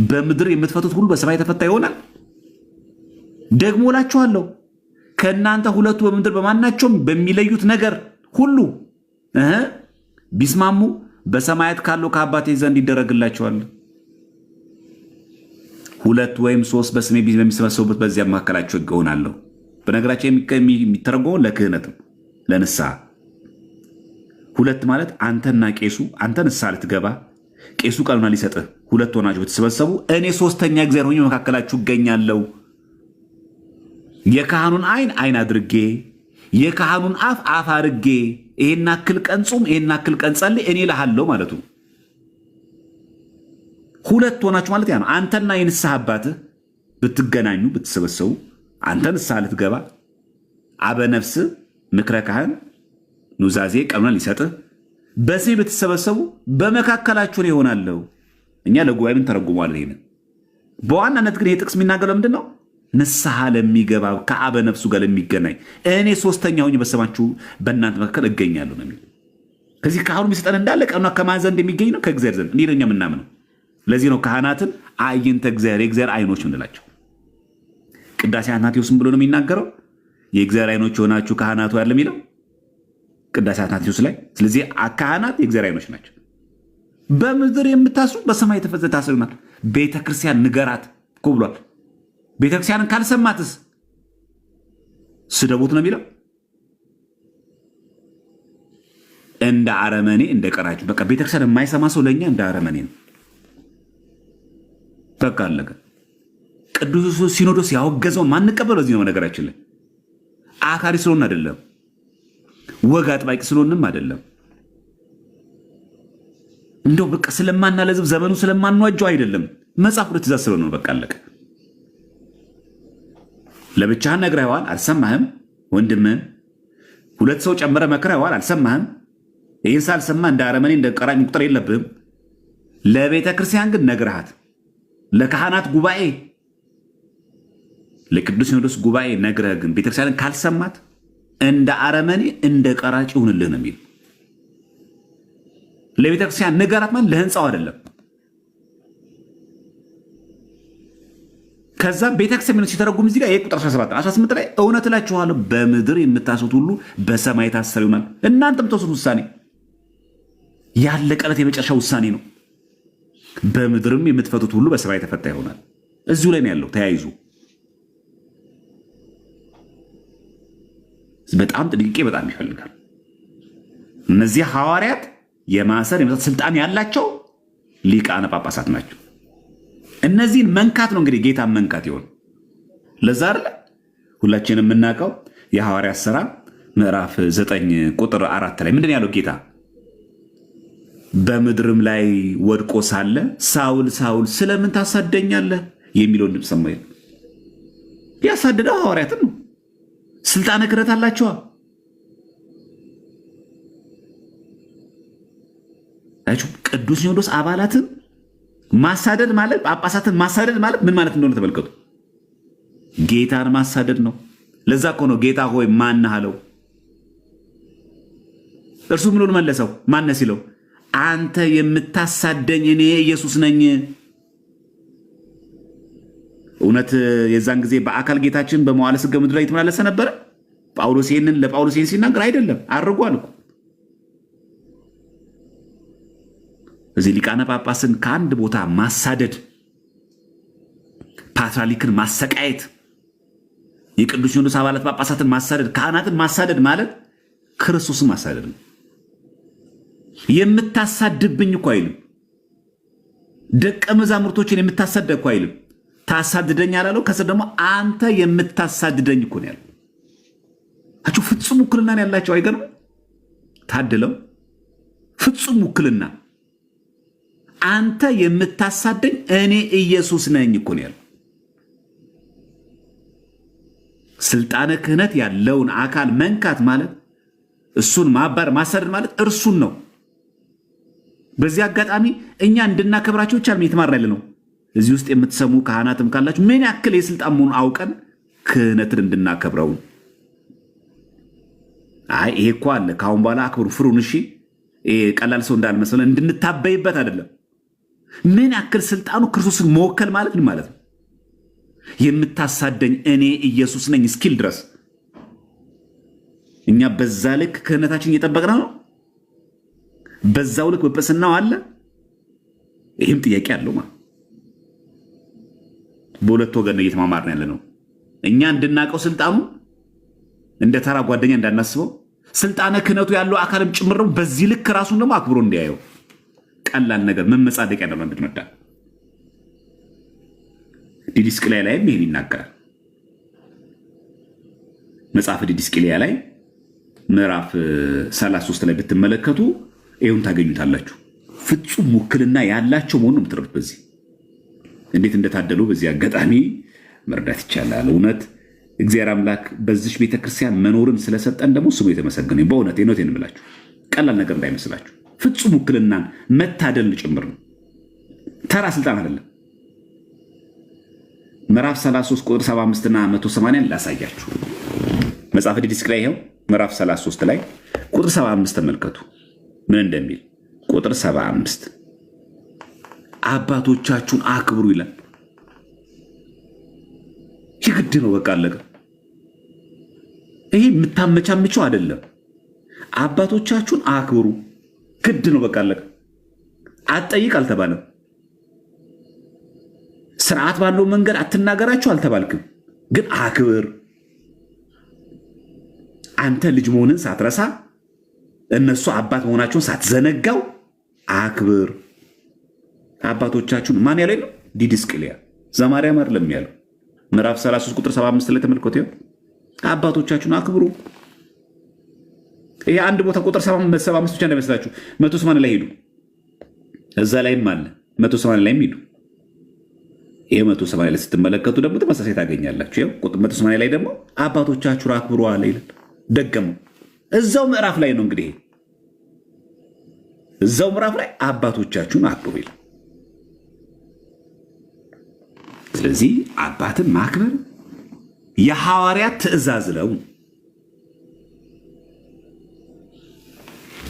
በምድር የምትፈቱት ሁሉ በሰማይ የተፈታ ይሆናል። ደግሞ እላችኋለሁ ከእናንተ ሁለቱ በምድር በማናቸውም በሚለዩት ነገር ሁሉ ቢስማሙ በሰማያት ካለው ከአባቴ ዘንድ ይደረግላቸዋል። ሁለት ወይም ሶስት በስሜ በሚሰበሰቡበት በዚያ መካከላቸው እሆናለሁ። በነገራቸው የሚተረጎመው ለክህነትም ለንስሐ። ሁለት ማለት አንተና ቄሱ፣ አንተ ንስሐ ልትገባ ቄሱ ቀኑና ሊሰጥህ ሁለት ሆናችሁ ብትሰበሰቡ እኔ ሶስተኛ እግዚአብሔር ሆኜ መካከላችሁ እገኛለሁ። የካህኑን አይን አድርጌ የካህኑን አፍ አድርጌ ይሄን አክል ቀን ጹም፣ ይሄን አክል ቀን ጸልይ እኔ እልሃለሁ ማለቱ። ሁለት ሆናችሁ ማለት ያ ነው። አንተና የንስሐ አባትህ ብትገናኙ ብትሰበሰቡ አንተ ንስሐ ልትገባ አበነፍስ ምክረ ካህን ኑዛዜ ቀኑና ሊሰጥህ በስሜ ብትሰበሰቡ በመካከላችሁ ላይ ይሆናለሁ። እኛ ለጉባኤ ምን ተረጉሟል? ይሄን በዋናነት ግን ይሄ ጥቅስ የሚናገረው ምንድን ነው? ንስሐ ለሚገባ ከአበ ነፍሱ ጋር ለሚገናኝ እኔ ሶስተኛ ሆኜ በሰማችሁ በእናንተ መካከል እገኛለሁ ነው የሚል። ከዚህ ካህኑ የሚሰጠን እንዳለ ቀኑና ከማን ዘንድ የሚገኝ ነው? ከእግዚአብሔር ዘንድ። እንዲህ ነው እኛ የምናምነው። ለዚህ ነው ካህናትን አዕይንተ እግዚአብሔር የእግዚአብሔር አይኖች ምንላቸው። ቅዳሴ አትናቴዎስም ብሎ ነው የሚናገረው የእግዚአብሔር አይኖች የሆናችሁ ካህናቱ ያለ የሚለው ቅዳሴ አትናቴዎስ ላይ። ስለዚህ ካህናት የእግዚአብሔር አይኖች ናቸው። በምድር የምታስሩ በሰማይ የተፈጸመ ታስሩናል። ቤተክርስቲያን ንገራት እኮ ብሏል። ቤተክርስቲያንን ካልሰማትስ ስደቡት ነው የሚለው። እንደ አረመኔ እንደ ቀራጭ። በቃ ቤተክርስቲያን የማይሰማ ሰው ለእኛ እንደ አረመኔ ነው። በቃ አለቀ። ቅዱስ ሲኖዶስ ያወገዘውን ማንቀበል በዚህ ነው። ነገራችን ላይ አካሪ ስለሆን አይደለም፣ ወግ አጥባቂ ስለሆንም አይደለም፣ እንደው በቃ ስለማናለዝብ ዘመኑ ስለማንዋጀው አይደለም። መጽሐፍ ሁለት ትእዛዝ ስለሆነ ነው። በቃ አለቀ። ለብቻህን ነግረኸዋል አልሰማህም። ወንድምህን ሁለት ሰው ጨምረ መክረኸዋል አልሰማህም። ይህን ሳልሰማ እንደ አረመኔ እንደ ቀራጭ መቁጠር የለብህም። ለቤተ ክርስቲያን ግን ነግረሃት፣ ለካህናት ጉባኤ ለቅዱስ ሲኖዶስ ጉባኤ ነግረህ ግን ቤተክርስቲያንን ካልሰማት እንደ አረመኔ እንደ ቀራጭ ይሁንልህ ነው የሚል። ለቤተክርስቲያን ንገራት ማለት ለህንፃው አይደለም። ከዛ ቤተክርስቲያን ሲተረጉም እዚህ ጋር የቁጥር 17 ላይ እውነት እላችኋለሁ በምድር የምታስሩት ሁሉ በሰማይ የታሰረ ይሆናል። እናንተ የምትወስኑት ውሳኔ ያለቀለት የመጨረሻ ውሳኔ ነው። በምድርም የምትፈቱት ሁሉ በሰማይ የተፈታ ይሆናል። እዚሁ ላይ ነው ያለው። ተያይዙ። በጣም ጥንቃቄ በጣም ይፈልጋል። እነዚህ ሐዋርያት የማሰር የመሳት ስልጣን ያላቸው ሊቃነ ጳጳሳት ናቸው። እነዚህን መንካት ነው እንግዲህ ጌታ መንካት ይሆን። ለዛ አይደለ ሁላችንም የምናውቀው የሐዋርያት ሥራ ምዕራፍ 9 ቁጥር 4 ላይ ምንድን ያለው ጌታ? በምድርም ላይ ወድቆ ሳለ ሳውል ሳውል ስለምን ታሳደኛለህ የሚለውን ድምፅ ሰማይ። ያሳደደው ሐዋርያትን ነው። ስልጣነ ክህነት አላቸዋ። ቅዱስ ሲኖዶስ አባላትን ማሳደድ ማለት ጳጳሳትን ማሳደድ ማለት ምን ማለት እንደሆነ ተመልከቱ። ጌታን ማሳደድ ነው። ለዛ እኮ ነው ጌታ ሆይ ማነህ አለው። እርሱ ምን ብሎ መለሰው? ማነህ ሲለው አንተ የምታሳደኝ እኔ ኢየሱስ ነኝ። እውነት የዛን ጊዜ በአካል ጌታችን በመዋዕለ ሥጋ ምድር ላይ የተመላለሰ ነበረ? ለጳውሎስ ይህን ሲናገር አይደለም፣ አድርጓል እኮ። እዚህ ሊቃነ ጳጳስን ከአንድ ቦታ ማሳደድ፣ ፓትርያርክን ማሰቃየት፣ የቅዱስ ሲኖዶስ አባላት ጳጳሳትን ማሳደድ፣ ካህናትን ማሳደድ ማለት ክርስቶስን ማሳደድ ነው። የምታሳድብኝ እኮ አይልም። ደቀ መዛሙርቶችን የምታሳደድ እኮ አይልም። ታሳድደኝ አላለው። ከስር ደግሞ አንተ የምታሳድደኝ እኮ ነው ያለው። አችሁ ፍጹም ውክልና ያላቸው አይገርም? ታድለው ፍጹም ውክልና። አንተ የምታሳደኝ እኔ ኢየሱስ ነኝ እኮ ነው ያለው። ስልጣነ ክህነት ያለውን አካል መንካት ማለት እሱን ማባር ማሳደድ ማለት እርሱን ነው። በዚህ አጋጣሚ እኛ እንድናከብራቸው ብቻ የተማራ ያለ ነው። እዚህ ውስጥ የምትሰሙ ካህናትም ካላችሁ ምን ያክል የስልጣን መሆኑን አውቀን ክህነትን እንድናከብረው። አይ ይሄ እኮ አለ ካሁን በኋላ አክብሩ ፍሩን፣ እሺ ቀላል ሰው እንዳልመስለን እንድንታበይበት አይደለም። ምን ያክል ስልጣኑ ክርስቶስን መወከል ማለት ምን ማለት ነው? የምታሳደኝ እኔ ኢየሱስ ነኝ እስኪል ድረስ እኛ በዛ ልክ ክህነታችን እየጠበቅን ነው። በዛው ልክ ጵጵስናው አለ። ይህም ጥያቄ አለው ማለት በሁለት ወገን ነው እየተማማርን ያለ ነው። እኛ እንድናቀው ስልጣኑ እንደ ተራ ጓደኛ እንዳናስበው ስልጣነ ክህነቱ ያለው አካልም ጭምር ነው። በዚህ ልክ ራሱን ደግሞ አክብሮ እንዲያየው ቀላል ነገር መመጻደቂያ ነው እንድንመዳ ዲድስቅልያ ላይ ይሄን ይናገራል። መጽሐፈ ዲድስቅልያ ላይ ምዕራፍ 33 ላይ ብትመለከቱ ይሁን ታገኙታላችሁ። ፍጹም ውክልና ያላቸው መሆኑን የምትረዱት በዚህ እንዴት እንደታደሉ በዚህ አጋጣሚ መርዳት ይቻላል። እውነት እግዚአብሔር አምላክ በዚህ ቤተክርስቲያን መኖርን ስለሰጠን ደግሞ ስሙ የተመሰገነ። በእውነት ነው የምላችሁ፣ ቀላል ነገር እንዳይመስላችሁ። ፍጹም ውክልናን መታደል ጭምር ነው፣ ተራ ስልጣን አይደለም። ምዕራፍ 33 ቁጥር 75 እና 180 ላሳያችሁ። መጽሐፈ ዲድስቅልያ ይኸው ምዕራፍ 33 ላይ ቁጥር 75 ተመልከቱ ምን እንደሚል። ቁጥር 75 አባቶቻችሁን አክብሩ ይላል። የግድ ነው፣ በቃ አለቀ። ይሄ የምታመቻምቸው አይደለም። አባቶቻችሁን አክብሩ ግድ ነው፣ በቃ አለቀ። አትጠይቅ አልተባለም። ስርዓት ባለው መንገድ አትናገራቸው አልተባልክም፣ ግን አክብር። አንተ ልጅ መሆንን ሳትረሳ እነሱ አባት መሆናቸውን ሳትዘነጋው አክብር አባቶቻችሁን። ማን ያለው ነው? ዲድስቅልያ ዘማርያም አይደለም ያለው። ምዕራፍ 33 ቁጥር 75 ላይ ተመልከቱ። አባቶቻችሁን አክብሩ። ይሄ አንድ ቦታ ቁጥር 75 ብቻ እንዳይመስላችሁ 180 ላይ ሄዱ። እዛ ላይም አለ 180 ላይም ሄዱ። ይሄ 180 ላይ ስትመለከቱ ደግሞ ተመሳሳይ ታገኛላችሁ። ይሄ ቁጥር 180 ላይ ደግሞ አባቶቻችሁን አክብሩ አለ ይላል። ደገመው። እዛው ምዕራፍ ላይ ነው እንግዲህ እዛው ምዕራፍ ላይ አባቶቻችሁን አክብሩ ይላል። ስለዚህ አባትን ማክበር የሐዋርያት ትእዛዝ ነው።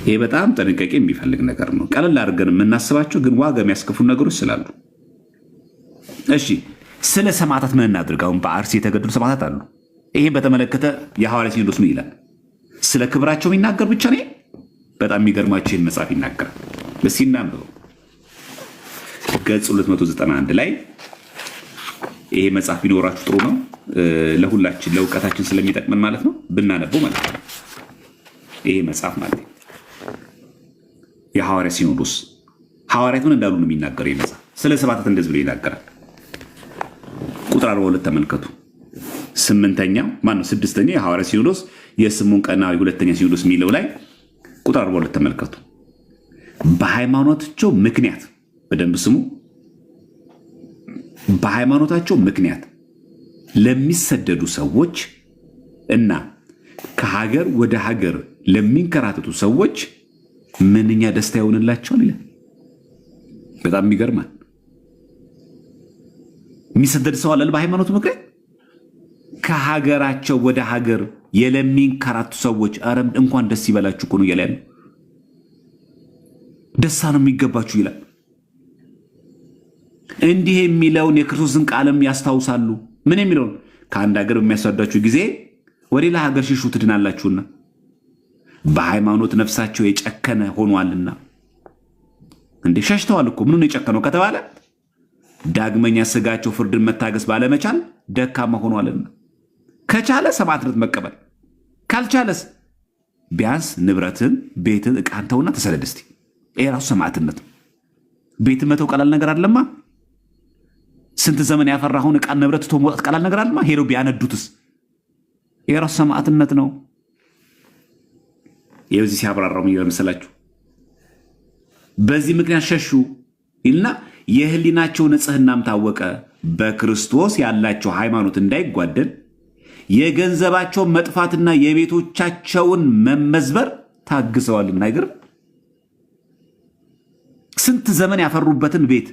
ይሄ በጣም ጥንቃቄ የሚፈልግ ነገር ነው። ቀለል አድርገን የምናስባቸው ግን ዋጋ የሚያስከፍሉ ነገሮች ስላሉ። እሺ ስለ ሰማዕታት ምን እናድርግ? አሁን በአርሲ የተገደሉ ሰማዕታት አሉ። ይሄ በተመለከተ የሐዋርያት ሲኖዶስ ምን ይላል? ስለ ክብራቸው የሚናገር ብቻ ነው። በጣም የሚገርማቸው ይህን መጽሐፍ ይናገራል። እስኪ እናንብበው። ገጽ 291 ላይ ይሄ መጽሐፍ ቢኖራችሁ ጥሩ ነው። ለሁላችን ለእውቀታችን ስለሚጠቅመን ማለት ነው ብናነበው ማለት ነው። ይሄ መጽሐፍ ማለት ነው የሐዋርያት ሲኖዶስ ሐዋርያት ምን እንዳሉ ነው የሚናገረው። ይሄ መጽሐፍ ስለ ሰማዕታት እንደዚህ ብሎ ይናገራል። ቁጥር 42 ተመልከቱ። ስድስተኛው የሐዋርያት ሲኖዶስ የስምዖን ቀናኢ ሁለተኛ ሲኖዶስ የሚለው ላይ ቁጥር 42 ተመልከቱ። በሃይማኖታቸው ምክንያት በደንብ ስሙ። በሃይማኖታቸው ምክንያት ለሚሰደዱ ሰዎች እና ከሀገር ወደ ሀገር ለሚንከራተቱ ሰዎች ምንኛ ደስታ ይሆንላቸዋል ይላል። በጣም ይገርማል። የሚሰደድ ሰው አለ በሃይማኖቱ ምክንያት ከሀገራቸው ወደ ሀገር ለሚንከራተቱ ሰዎች አረም እንኳን ደስ ይበላችሁ እኮ ነው እያለ ያለው። ደስታ ነው የሚገባችሁ ይላል። እንዲህ የሚለውን የክርስቶስን ቃልም ያስታውሳሉ። ምን የሚለውን? ከአንድ ሀገር በሚያሳዳችሁ ጊዜ ወደ ሌላ ሀገር ሽሹ ትድናላችሁና በሃይማኖት ነፍሳቸው የጨከነ ሆኗልና። እንዴ ሸሽተዋል እኮ። ምኑን የጨከነው ከተባለ ዳግመኛ ስጋቸው ፍርድን መታገስ ባለመቻል ደካማ ሆኗልና። ከቻለ ሰማዕትነት መቀበል፣ ካልቻለስ ቢያንስ ንብረትን፣ ቤትን፣ ዕቃን ተውና ተሰደድ እስቲ። ይሄ ራሱ ሰማዕትነት ነው። ቤት መተው ቀላል ነገር አይደለማ። ስንት ዘመን ያፈራውን ዕቃን ንብረት ተው መውጣት ቀላል ነገር አይደለማ። ሄደው ቢያነዱትስ ይሄ ራሱ ሰማዕትነት ነው። የዚህ ሲያብራራው ምን ይመስላችሁ? በዚህ ምክንያት ሸሹ ይልና የህሊናቸው ንጽህናም ታወቀ፣ በክርስቶስ ያላቸው ሃይማኖት እንዳይጓደል የገንዘባቸውን መጥፋትና የቤቶቻቸውን መመዝበር ታግሰዋልና። አይገርም? ስንት ዘመን ያፈሩበትን ቤት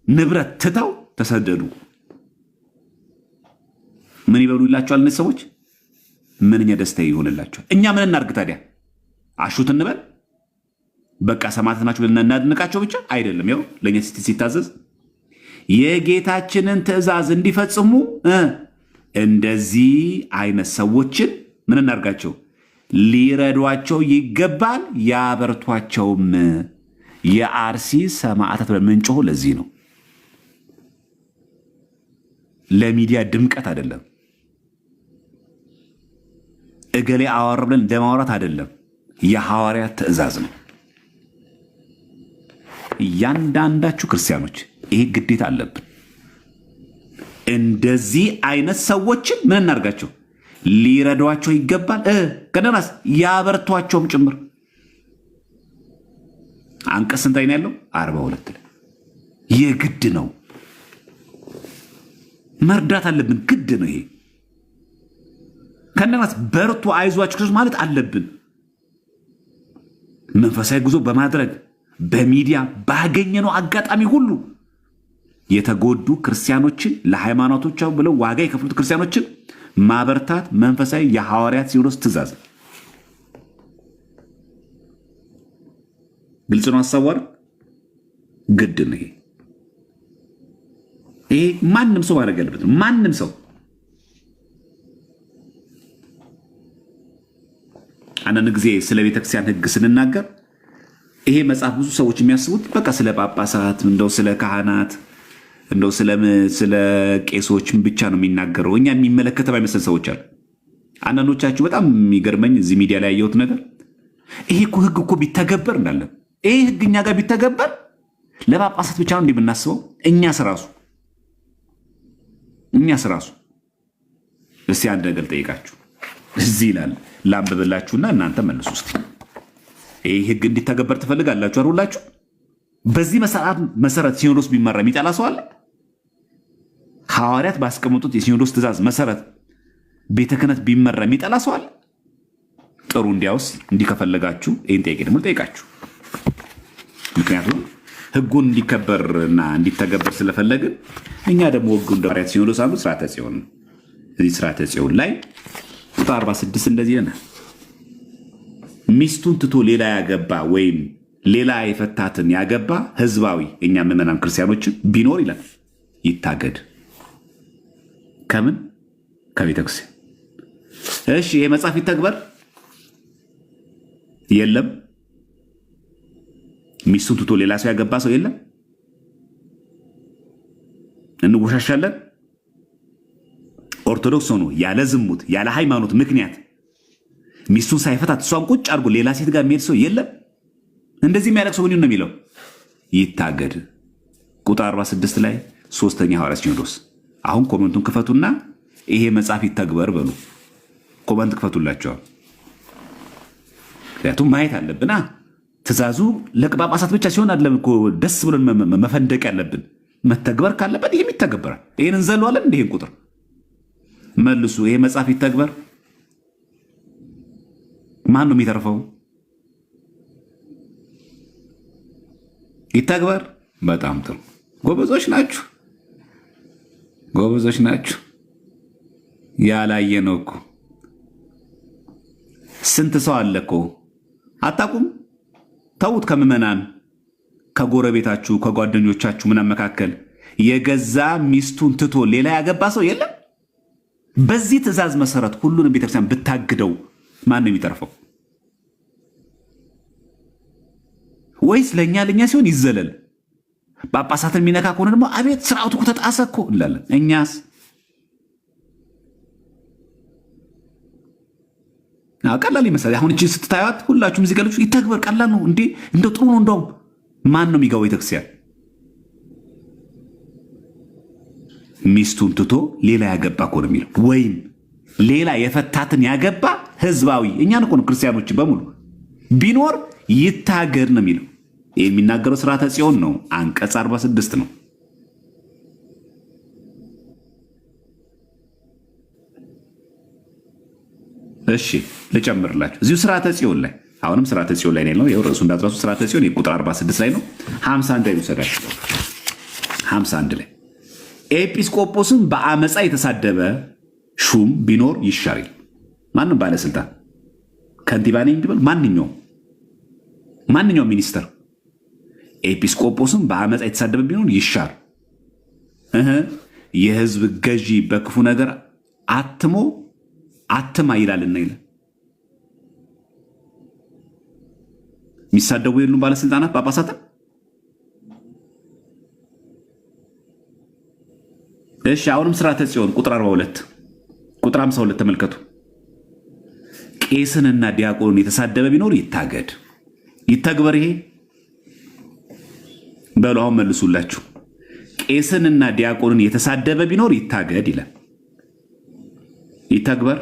ንብረት ትተው ተሰደዱ። ምን ይበሉ ይላቸዋል እነዚህ ሰዎች? ምንኛ ደስታ ይሆንላቸዋል። እኛ ምን እናርግ ታዲያ? አሹት እንበል? በቃ ሰማዕታት ናቸው ብለን እናድንቃቸው ብቻ አይደለም። ያው ለእኛ ሲታዘዝ የጌታችንን ትእዛዝ እንዲፈጽሙ እንደዚህ አይነት ሰዎችን ምን እናርጋቸው? ሊረዷቸው ይገባል፣ ያበርቷቸውም። የአርሲ ሰማዕታት ምንጮሁ ለዚህ ነው። ለሚዲያ ድምቀት አይደለም። እገሌ አወር ብለን ለማውራት አይደለም። የሐዋርያት ትእዛዝ ነው። እያንዳንዳችሁ ክርስቲያኖች ይሄ ግዴታ አለብን። እንደዚህ አይነት ሰዎችን ምን እናርጋቸው? ሊረዷቸው ይገባል፣ ከደናስ ያበርቷቸውም ጭምር። አንቀጽ ስንት ላይ ነው ያለው? 42 ላይ የግድ ነው። መርዳት አለብን፣ ግድ ነው። ይሄ ከነማስ በርቱ፣ አይዟችሁ ክርስቶስ ማለት አለብን። መንፈሳዊ ጉዞ በማድረግ በሚዲያ ባገኘነው አጋጣሚ ሁሉ የተጎዱ ክርስቲያኖችን ለሃይማኖቶቻቸው ብለው ዋጋ የከፍሉት ክርስቲያኖችን ማበርታት መንፈሳዊ የሐዋርያት ሲኖዶስ ትእዛዝ። ግልጽ ነው። ሐሳቡ ግድ ነው። ይሄ ማንም ሰው ማድረግ ያለበት ነው። ማንም ሰው አንዳንድ ጊዜ ስለ ቤተክርስቲያን ሕግ ስንናገር ይሄ መጽሐፍ ብዙ ሰዎች የሚያስቡት በቃ ስለ ጳጳሳት እንደው ስለ ካህናት እንደው ስለ ቄሶችን ብቻ ነው የሚናገረው። እኛ የሚመለከተው አይመስል ሰዎች አሉ። አንዳንዶቻችሁ በጣም የሚገርመኝ እዚህ ሚዲያ ላይ ያየሁት ነገር ይሄ እኮ ሕግ እኮ ቢተገበር እንዳለን ይሄ ሕግ እኛ ጋር ቢተገበር ለጳጳሳት ብቻ ነው እንደምናስበው። እኛስ ራሱ እስቲ አንድ ነገር ጠይቃችሁ እዚህ ይላል ላንብብላችሁና እናንተ መልሱ እስቲ። ይሄ ሕግ እንዲተገበር ትፈልጋላችሁ አይደላችሁ? በዚህ መሰረት ሲኖዶስ ቢመራ የሚጠላ ሰው አለ? ሐዋርያት ባስቀመጡት የሲኖዶስ ትእዛዝ መሰረት ቤተ ክህነት ቢመራ የሚጠላ ሰው አለ? ጥሩ። እንዲያውስ እንዲህ ከፈለጋችሁ ይህን ጥያቄ ደግሞ ጠይቃችሁ። ምክንያቱም ሕጉን እንዲከበርና እንዲተገበር ስለፈለግን እኛ ደግሞ ሕጉ እንደ ሐዋርያት ሲኖዶስ አንዱ ስርዓተ ጽዮን ነው። እዚህ ስርዓተ ጽዮን ላይ ቁጥር 46 እንደዚህ ይለናል። ሚስቱን ትቶ ሌላ ያገባ ወይም ሌላ የፈታትን ያገባ ህዝባዊ እኛ ምዕመናን ክርስቲያኖችን ቢኖር ይላል ይታገድ። ከምን? ከቤተክርስቲያን። እሺ ይሄ መጽሐፍ ይተግበር? የለም። ሚስቱን ትቶ ሌላ ሰው ያገባ ሰው የለም። እንወሻሻለን። ኦርቶዶክስ ሆኖ ያለ ዝሙት ያለ ሃይማኖት ምክንያት ሚስቱን ሳይፈታት እሷን ቁጭ አድርጎ ሌላ ሴት ጋር የሚሄድ ሰው የለም። እንደዚህ የሚያለቅሰው ምን ነው የሚለው? ይታገድ። ቁጥር 46 ላይ ሶስተኛ ሐዋርያት ሲኖዶስ። አሁን ኮመንቱን ክፈቱና ይሄ መጽሐፍ ይተግበር በሉ። ኮመንት ክፈቱላቸዋል። ምክንያቱም ማየት አለብና ትእዛዙ ለጳጳሳት ብቻ ሲሆን አይደለም እኮ ደስ ብሎን መፈንደቅ ያለብን። መተግበር ካለበት ይሄም ይተገበራል። ይሄን እንዘለዋለን። ይሄን ቁጥር መልሱ። ይሄ መጽሐፍ ይተግበር። ማን ነው የሚተርፈው? ይተግበር። በጣም ጥሩ። ጎበዞች ናችሁ። ያላየ ነው እኮ ስንት ሰው አለ እኮ አታውቁም? ተውት። ከምዕመናን ከጎረቤታችሁ ከጓደኞቻችሁ ምናምን መካከል የገዛ ሚስቱን ትቶ ሌላ ያገባ ሰው የለም? በዚህ ትእዛዝ መሰረት ሁሉንም ቤተክርስቲያን ብታግደው ማን ነው የሚተርፈው? ወይስ ለእኛ ሲሆን ይዘለል? ጳጳሳትን የሚነካ ከሆነ ደግሞ አቤት ስርዓቱ እኮ ተጣሰ እኮ እንላለን። እኛስ ቀላል ይመስላል። አሁን እቺ ስትታዩት ሁላችሁም እዚህ ጋር ይተግበር ቀላል ነው እንዴ? እንደው ጥሩ ነው። እንደውም ማን ነው የሚገባው ቤተክርስቲያን? ሚስቱን ትቶ ሌላ ያገባ እኮ ነው የሚለው። ወይም ሌላ የፈታትን ያገባ ህዝባዊ እኛን እኮ ነው ክርስቲያኖችን በሙሉ ቢኖር ይታገድ ነው የሚለው። ይህ የሚናገረው ስርዓተ ጽዮን ነው። አንቀጽ 46 ነው። እሺ ልጨምርላችሁ እዚሁ ስርዓተ ጽዮን ላይ አሁንም ስርዓተ ጽዮን ላይ ነው። ይኸው ርዕሱ እንዳትረሱ። ስርዓተ ጽዮን ቁጥር 46 ላይ ነው። 51 ላይ ውሰዳችሁ። 51 ላይ ኤጲስቆጶስን በአመፃ የተሳደበ ሹም ቢኖር ይሻር። ማንም ባለስልጣን ከንቲባ ነኝ ቢባል ማንኛውም ማንኛውም ሚኒስተር ኤጲስቆጶስም በአመፃ የተሳደበ ቢሆን ይሻር። የህዝብ ገዢ በክፉ ነገር አትማ ይላልና ይላል። የሚሳደቡ የሉም ባለስልጣናት ጳጳሳትን። እሺ አሁንም ስርዓተ ጽዮን ቁጥር 42 ቁጥር 52 ተመልከቱ። ቄስንና ዲያቆንን የተሳደበ ቢኖር ይታገድ። ይተግበር። ይሄ በሉ አሁን መልሱላችሁ። ቄስንና ዲያቆንን የተሳደበ ቢኖር ይታገድ ይላል። ይተግበር።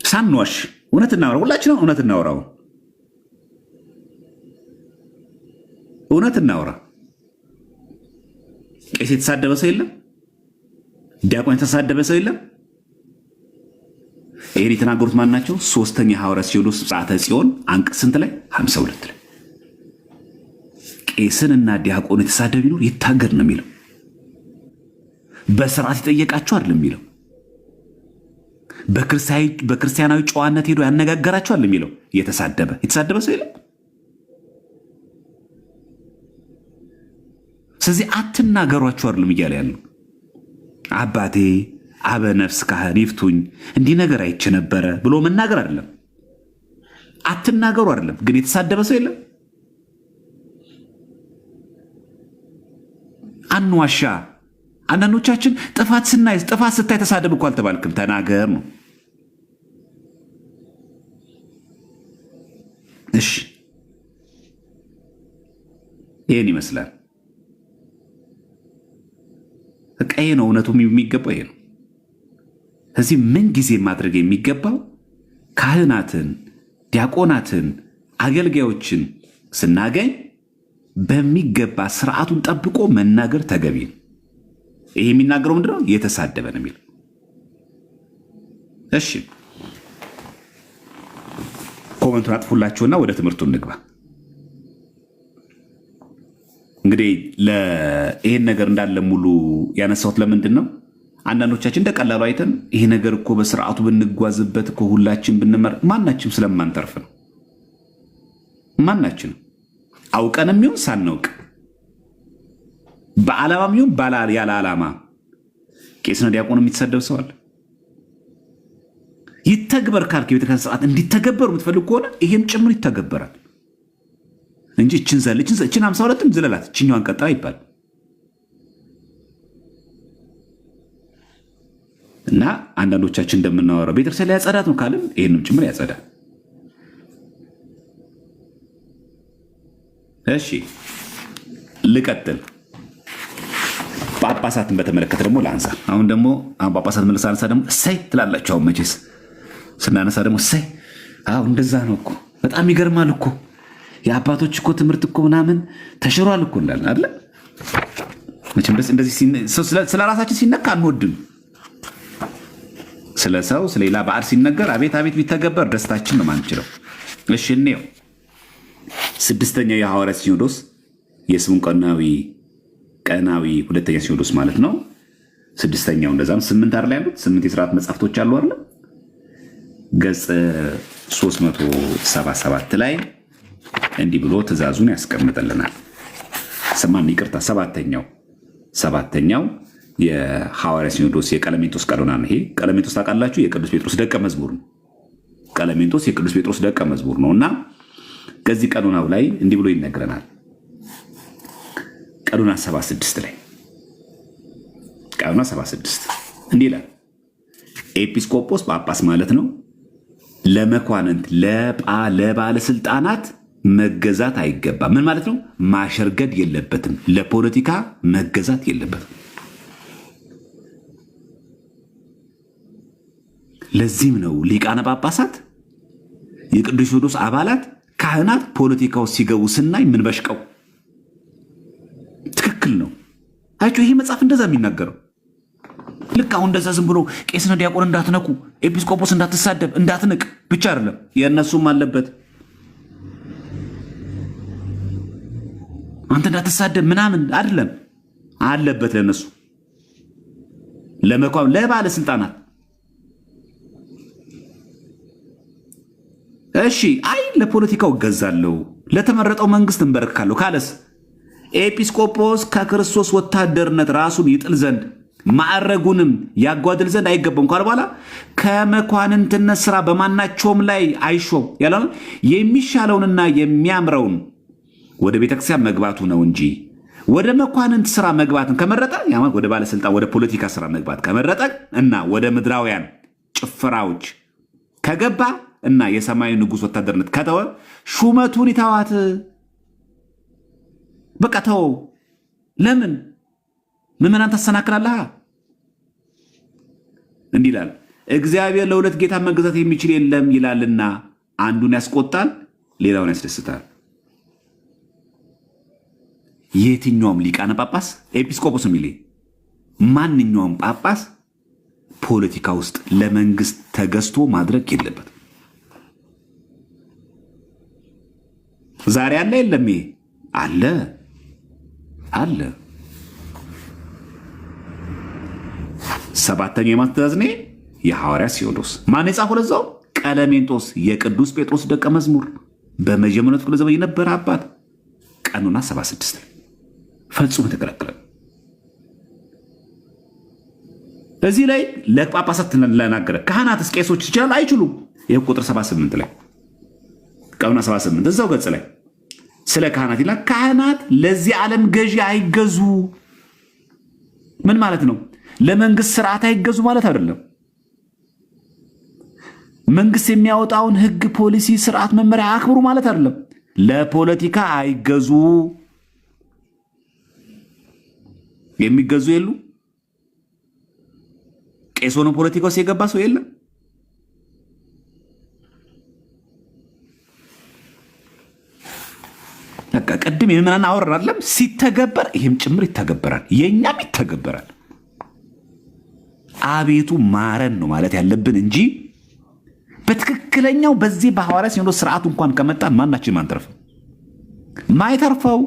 ሳንዋሽ እውነት እናውራ። ሁላችንም እውነት እናውራው። እውነት እናውራ። ቄስ የተሳደበ ሰው የለም። ዲያቆን የተሳደበ ሰው የለም። ይሄን የተናገሩት ማን ናቸው? ሶስተኛ ሐዋርያ ሲኖዶስ ስርዓተ ጽዮን አንቀጽ ስንት ላይ? 52 ላይ ቄስንና ዲያቆን የተሳደበ ቢኖር ይታገድ ነው የሚለው። በስርዓት ይጠየቃቸው አይደለም የሚለው። በክርስቲያናዊ ጨዋነት ሄዶ ያነጋገራቸው አይደለም የሚለው። የተሳደበ ሰው የለም። ስለዚህ አትናገሯቸው አይደለም እያለ ያለው። አባቴ አበ ነፍስ ካህን ይፍቱኝ እንዲህ ነገር አይቼ ነበረ ብሎ መናገር አይደለም። አትናገሩ አይደለም። ግን የተሳደበ ሰው የለም። አንዋሻ። አንዳንዶቻችን ጥፋት ስታይ ተሳደብ እኮ አልተባልክም፣ ተናገር ነው። እሺ ይሄን ይመስላል። ቀይ ነው እውነቱ የሚገባው ይሄ ነው። ስለዚህ ምን ጊዜ ማድረግ የሚገባው ካህናትን፣ ዲያቆናትን፣ አገልጋዮችን ስናገኝ በሚገባ ስርዓቱን ጠብቆ መናገር ተገቢ ነው። ይሄ የሚናገረው ምንድነው? የተሳደበ ነው የሚለው። እሺ ኮመንቱን አጥፉላችሁና ወደ ትምህርቱ እንግባ። እንግዲህ ይሄን ነገር እንዳለ ሙሉ ያነሳሁት ለምንድን ነው? አንዳንዶቻችን እንደቀላሉ አይተን ይሄ ነገር እኮ በስርዓቱ ብንጓዝበት እኮ ሁላችን ብንመር ማናችንም ስለማንተርፍ ነው። ማናችንም አውቀንም ይሁን ሳናውቅ በዓላማም ይሁን ያለ ዓላማ ቄስና ዲያቆን የሚተሳደብ ሰው አለ። ይተግበር ካልክ የቤተክርስቲያን ስርዓት እንዲተገበሩ የምትፈልግ ከሆነ ይሄም ጭምር ይተገበራል እንጂ እችን 52ም ዝለላት እችኛዋን ቀጥራ ይባል እና አንዳንዶቻችን እንደምናወራው ቤተክርስቲያን ላይ ያጸዳት ነው ካልን ይሄንም ጭምር ያጸዳል። እሺ ልቀጥል። ጳጳሳትን በተመለከተ ደግሞ ላንሳ። አሁን ደግሞ ጳጳሳት መልስ አነሳ ደግሞ እሰይ ትላላችሁ። አሁን መቼስ ስናነሳ ደግሞ እሰይ አሁን እንደዛ ነው እኮ በጣም ይገርማል እኮ የአባቶች እኮ ትምህርት እኮ ምናምን ተሽሯል እኮ እንዳለን አይደለ? መቼም እንደዚህ ስለ ራሳችን ሲነካ አንወድም። ስለ ሰው ስለሌላ በዓል ሲነገር አቤት አቤት ቢተገበር ደስታችን ነው ማንችለው። እሺ እንየው። ስድስተኛው የሐዋርያ ሲኖዶስ የስሙን ቀናዊ ሁለተኛ ሲኖዶስ ማለት ነው። ስድስተኛው እንደዛም 8 አይደል ያሉት 8 የሥርዓት መጻሕፍቶች አሉ አይደል? ገጽ 377 ላይ እንዲህ ብሎ ትእዛዙን ያስቀምጥልናል። ይቅርታ ሰባተኛው የሐዋርያ ሲኖዶስ የቀለሜንጦስ ቀኖና ነው። ይሄ ቀለሜንጦስ ታውቃላችሁ፣ የቅዱስ ጴጥሮስ ደቀ መዝሙር ነው። ቀለሜንጦስ የቅዱስ ጴጥሮስ ደቀ መዝሙር ነው እና ከዚህ ቀኖናው ላይ እንዲህ ብሎ ይነግረናል። ቀኖና 76 ላይ ቀኖና 76 እንዲህ ይላል። ኤጲስቆጶስ ጳጳስ ማለት ነው ለመኳንንት ለባለስልጣናት መገዛት አይገባም። ምን ማለት ነው? ማሸርገድ የለበትም። ለፖለቲካ መገዛት የለበትም። ለዚህም ነው ሊቃነ ጳጳሳት፣ የቅዱስ ሲኖዶስ አባላት፣ ካህናት ፖለቲካው ሲገቡ ስናይ ምን በሽቀው። ትክክል ነው። አያችሁ፣ ይሄ መጽሐፍ እንደዛ የሚናገረው ልክ አሁን እንደዛ ዝም ብሎ ቄስና ዲያቆን እንዳትነኩ፣ ኤጲስቆጶስ እንዳትሳደብ፣ እንዳትንቅ ብቻ አይደለም፣ የእነሱም አለበት። አንተ እንዳትሳደብ ምናምን አይደለም አለበት። ለነሱ ለባለስልጣናት እሺ አይ ለፖለቲካው እገዛለሁ፣ ለተመረጠው መንግስት እንበረክካለሁ ካለስ ኤጲስቆጶስ ከክርስቶስ ወታደርነት ራሱን ይጥል ዘንድ ማዕረጉንም ያጓድል ዘንድ አይገባም ካለ በኋላ ከመኳንንትነት ስራ በማናቸውም ላይ አይሾም ያለ የሚሻለውንና የሚያምረውን ወደ ቤተክርስቲያን መግባቱ ነው እንጂ ወደ መኳንንት ስራ መግባትን ከመረጠ ወደ ባለስልጣን ወደ ፖለቲካ ስራ መግባት ከመረጠ እና ወደ ምድራውያን ጭፈራዎች ከገባ እና የሰማዩ ንጉሥ ወታደርነት ከተወ ሹመቱን ይተዋት። በቃ ተው። ለምን ምዕመናን ታሰናክላለህ? እንዲህ ይላል እግዚአብሔር ለሁለት ጌታ መገዛት የሚችል የለም ይላልና አንዱን ያስቆጣል፣ ሌላውን ያስደስታል። የትኛውም ሊቃነ ጳጳስ ኤጲስቆጶስ የሚል ማንኛውም ጳጳስ ፖለቲካ ውስጥ ለመንግስት ተገዝቶ ማድረግ የለበት። ዛሬ አለ የለም? አለ አለ። ሰባተኛው የማን ትእዛዝ ነው? የሐዋርያ ሲኖዶስ። ማን የጻፈው? ለዛው ቀለሜንጦስ የቅዱስ ጴጥሮስ ደቀ መዝሙር በመጀመሪያው ክፍለ ዘመን የነበረ አባት። ቀኖና 76 ፈጽሞ ተከለከለ። እዚህ ላይ ለጳጳሳት ለናገረ ካህናትስ ቄሶች ይችላል አይችሉም? ይሄ ቁጥር 78 ላይ ቀኖና 78 እዛው ገጽ ላይ ስለ ካህናት ይላል። ካህናት ለዚህ ዓለም ገዢ አይገዙ። ምን ማለት ነው? ለመንግስት ስርዓት አይገዙ ማለት አይደለም። መንግስት የሚያወጣውን ህግ፣ ፖሊሲ፣ ስርዓት፣ መመሪያ አክብሩ ማለት አይደለም። ለፖለቲካ አይገዙ። የሚገዙ የሉ። ቄስ ሆኖ ፖለቲካ ውስጥ የገባ ሰው የለም። በቃ ቅድም የምናና አወራን አይደለም? ሲተገበር ይሄም ጭምር ይተገበራል፣ የኛም ይተገበራል። አቤቱ ማረን ነው ማለት ያለብን እንጂ በትክክለኛው በዚህ በሐዋርያ ሲኖዶስ ስርዓቱ እንኳን ከመጣ ማናችን አንተርፍም። ማይተርፈው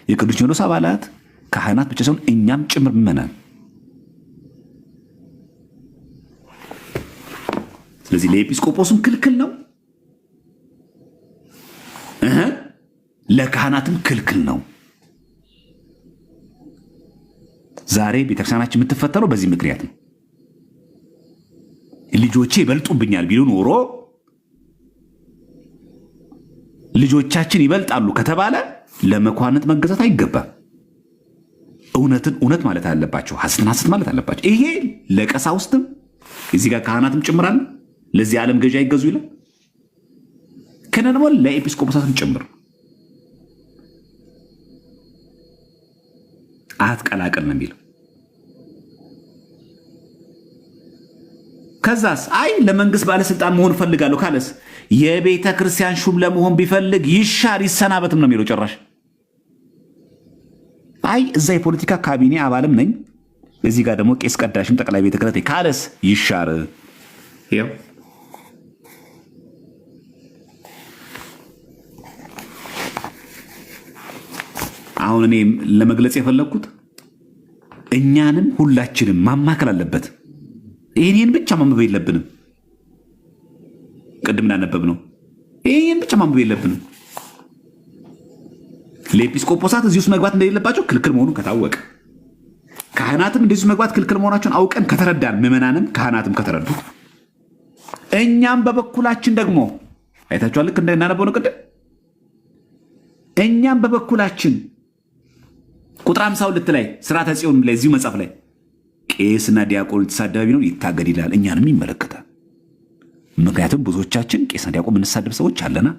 የቅዱስ ሲኖዶስ አባላት ካህናት ብቻ ሳይሆን እኛም ጭምር ምመናል። ስለዚህ ለኤጲስቆጶስም ክልክል ነው፣ ለካህናትም ክልክል ነው። ዛሬ ቤተክርስቲያናችን የምትፈተነው በዚህ ምክንያት ነው። ልጆቼ ይበልጡብኛል ቢሉ ኖሮ ልጆቻችን ይበልጣሉ ከተባለ ለመኳንንት መገዛት አይገባም። እውነትን እውነት ማለት አለባቸው፣ ሐሰትን ሐሰት ማለት አለባቸው። ይሄ ለቀሳውስትም እዚህ ጋር ካህናትም ጭምራል ለዚህ ዓለም ገዢ አይገዙ ይላል። ከነደሞ ለኤጲስቆጶሳትም ጭምር አትቀላቀል ነው የሚለው። ከዛስ አይ ለመንግስት ባለስልጣን መሆን ፈልጋለሁ ካለስ የቤተ ክርስቲያን ሹም ለመሆን ቢፈልግ ይሻር ይሰናበትም ነው የሚለው። ጭራሽ አይ እዛ የፖለቲካ ካቢኔ አባልም ነኝ እዚህ ጋር ደግሞ ቄስ ቀዳሽም ጠቅላይ ቤተ ክህነት ካለስ ይሻር። ይኸው አሁን እኔ ለመግለጽ የፈለግኩት እኛንም ሁላችንም ማማከል አለበት። ይህን ብቻ ማንበብ የለብንም። ቅድም እንዳነበብ ነው ይህን ብቻ ማንበብ የለብንም። ለኤጲስቆጶሳት እዚህ ውስጥ መግባት እንደሌለባቸው ክልክል መሆኑ ከታወቀ ካህናትም እንደዚህ መግባት ክልክል መሆናቸውን አውቀን ከተረዳን ምዕመናንም ካህናትም ከተረዱ እኛም በበኩላችን ደግሞ አይታችኋል። ልክ እንዳነበው ነው ቅድም እኛም በበኩላችን ቁጥር 52 ላይ ስርዓተ ጽዮን ላይ እዚሁ መጽሐፍ ላይ ቄስና ዲያቆን የተሳደበ ቢኖር ይታገድ ይላል። እኛንም ይመለከታል። ምክንያቱም ብዙዎቻችን ቄስና ዲያቆን የምንሳደብ ሰዎች አለና።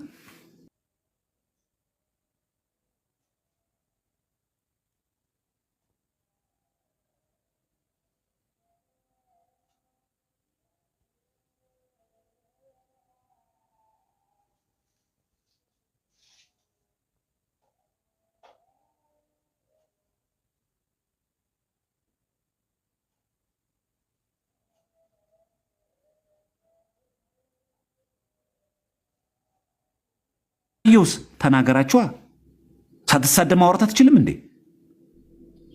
ዩስ ተናገራቸዋ። ሳትሳደብ ማውራት አትችልም እንዴ?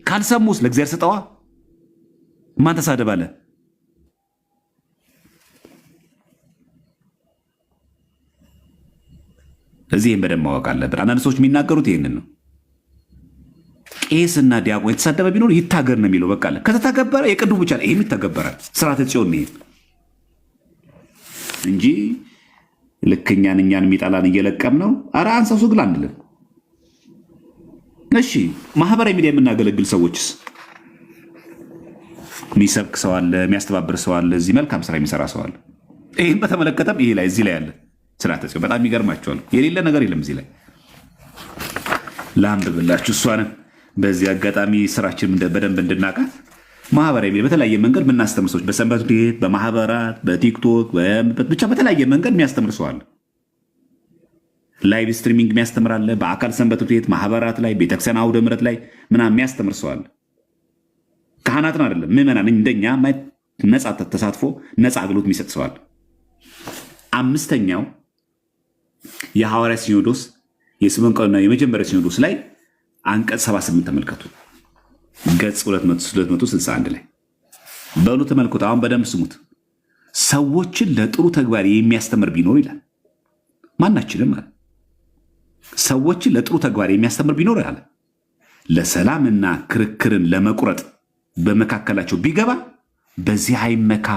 ካልሰሙስ ለእግዚአብሔር ስጠዋ። ማን ተሳደባለ? እዚህም በደንብ ማወቅ አለብን። አንዳንድ ሰዎች የሚናገሩት ይህንን ነው። ቄስና ዲያቆን የተሳደበ ቢኖር ይታገር ነው የሚለው። በቃ ከተተገበረ የቅዱ ብቻ ነው። ይህም ይተገበራል። ስርዓተ ጽዮን ይሄ እንጂ ልክ እኛን የሚጠላን እየለቀም ነው። ኧረ አንሳው ስግል አንልም። እሺ ማህበራዊ ሚዲያ የምናገለግል ሰዎችስ? የሚሰብክ ሰው አለ፣ የሚያስተባብር ሰው አለ፣ እዚህ መልካም ስራ የሚሰራ ሰው አለ። ይህም በተመለከተም ይሄ ላይ እዚህ ላይ ያለ ስርዓተ ጽዮን በጣም ይገርማቸዋል። የሌለ ነገር የለም እዚህ ላይ ላንብብላችሁ እሷንም በዚህ አጋጣሚ ስራችን በደንብ እንድናቃት ማህበራዊ ሚዲያ በተለያየ መንገድ የምናስተምር ሰዎች በሰንበት ቤት፣ በማህበራት፣ በቲክቶክ ብቻ በተለያየ መንገድ የሚያስተምር ሰው አለ። ላይቭ ስትሪሚንግ የሚያስተምር አለ። በአካል ሰንበት ቤት፣ ማህበራት ላይ፣ ቤተክርስቲያን አውደ ምሕረት ላይ ምናምን የሚያስተምር ሰው አለ። ካህናትን አይደለም ምዕመናን እንደኛ ነፃ ተሳትፎ ነፃ አገልግሎት የሚሰጥ ሰው አለ። አምስተኛው የሐዋርያ ሲኖዶስ የስምዖን ቀኖና የመጀመሪያ ሲኖዶስ ላይ አንቀጽ 78 ተመልከቱ። ገጽ 261 ላይ በሉ ተመልከቱ። አሁን በደንብ ስሙት። ሰዎችን ለጥሩ ተግባር የሚያስተምር ቢኖር ይላል። ማናችንም አለ ሰዎችን ለጥሩ ተግባር የሚያስተምር ቢኖር አለ ለሰላምና ክርክርን ለመቁረጥ በመካከላቸው ቢገባ በዚህ አይመካ።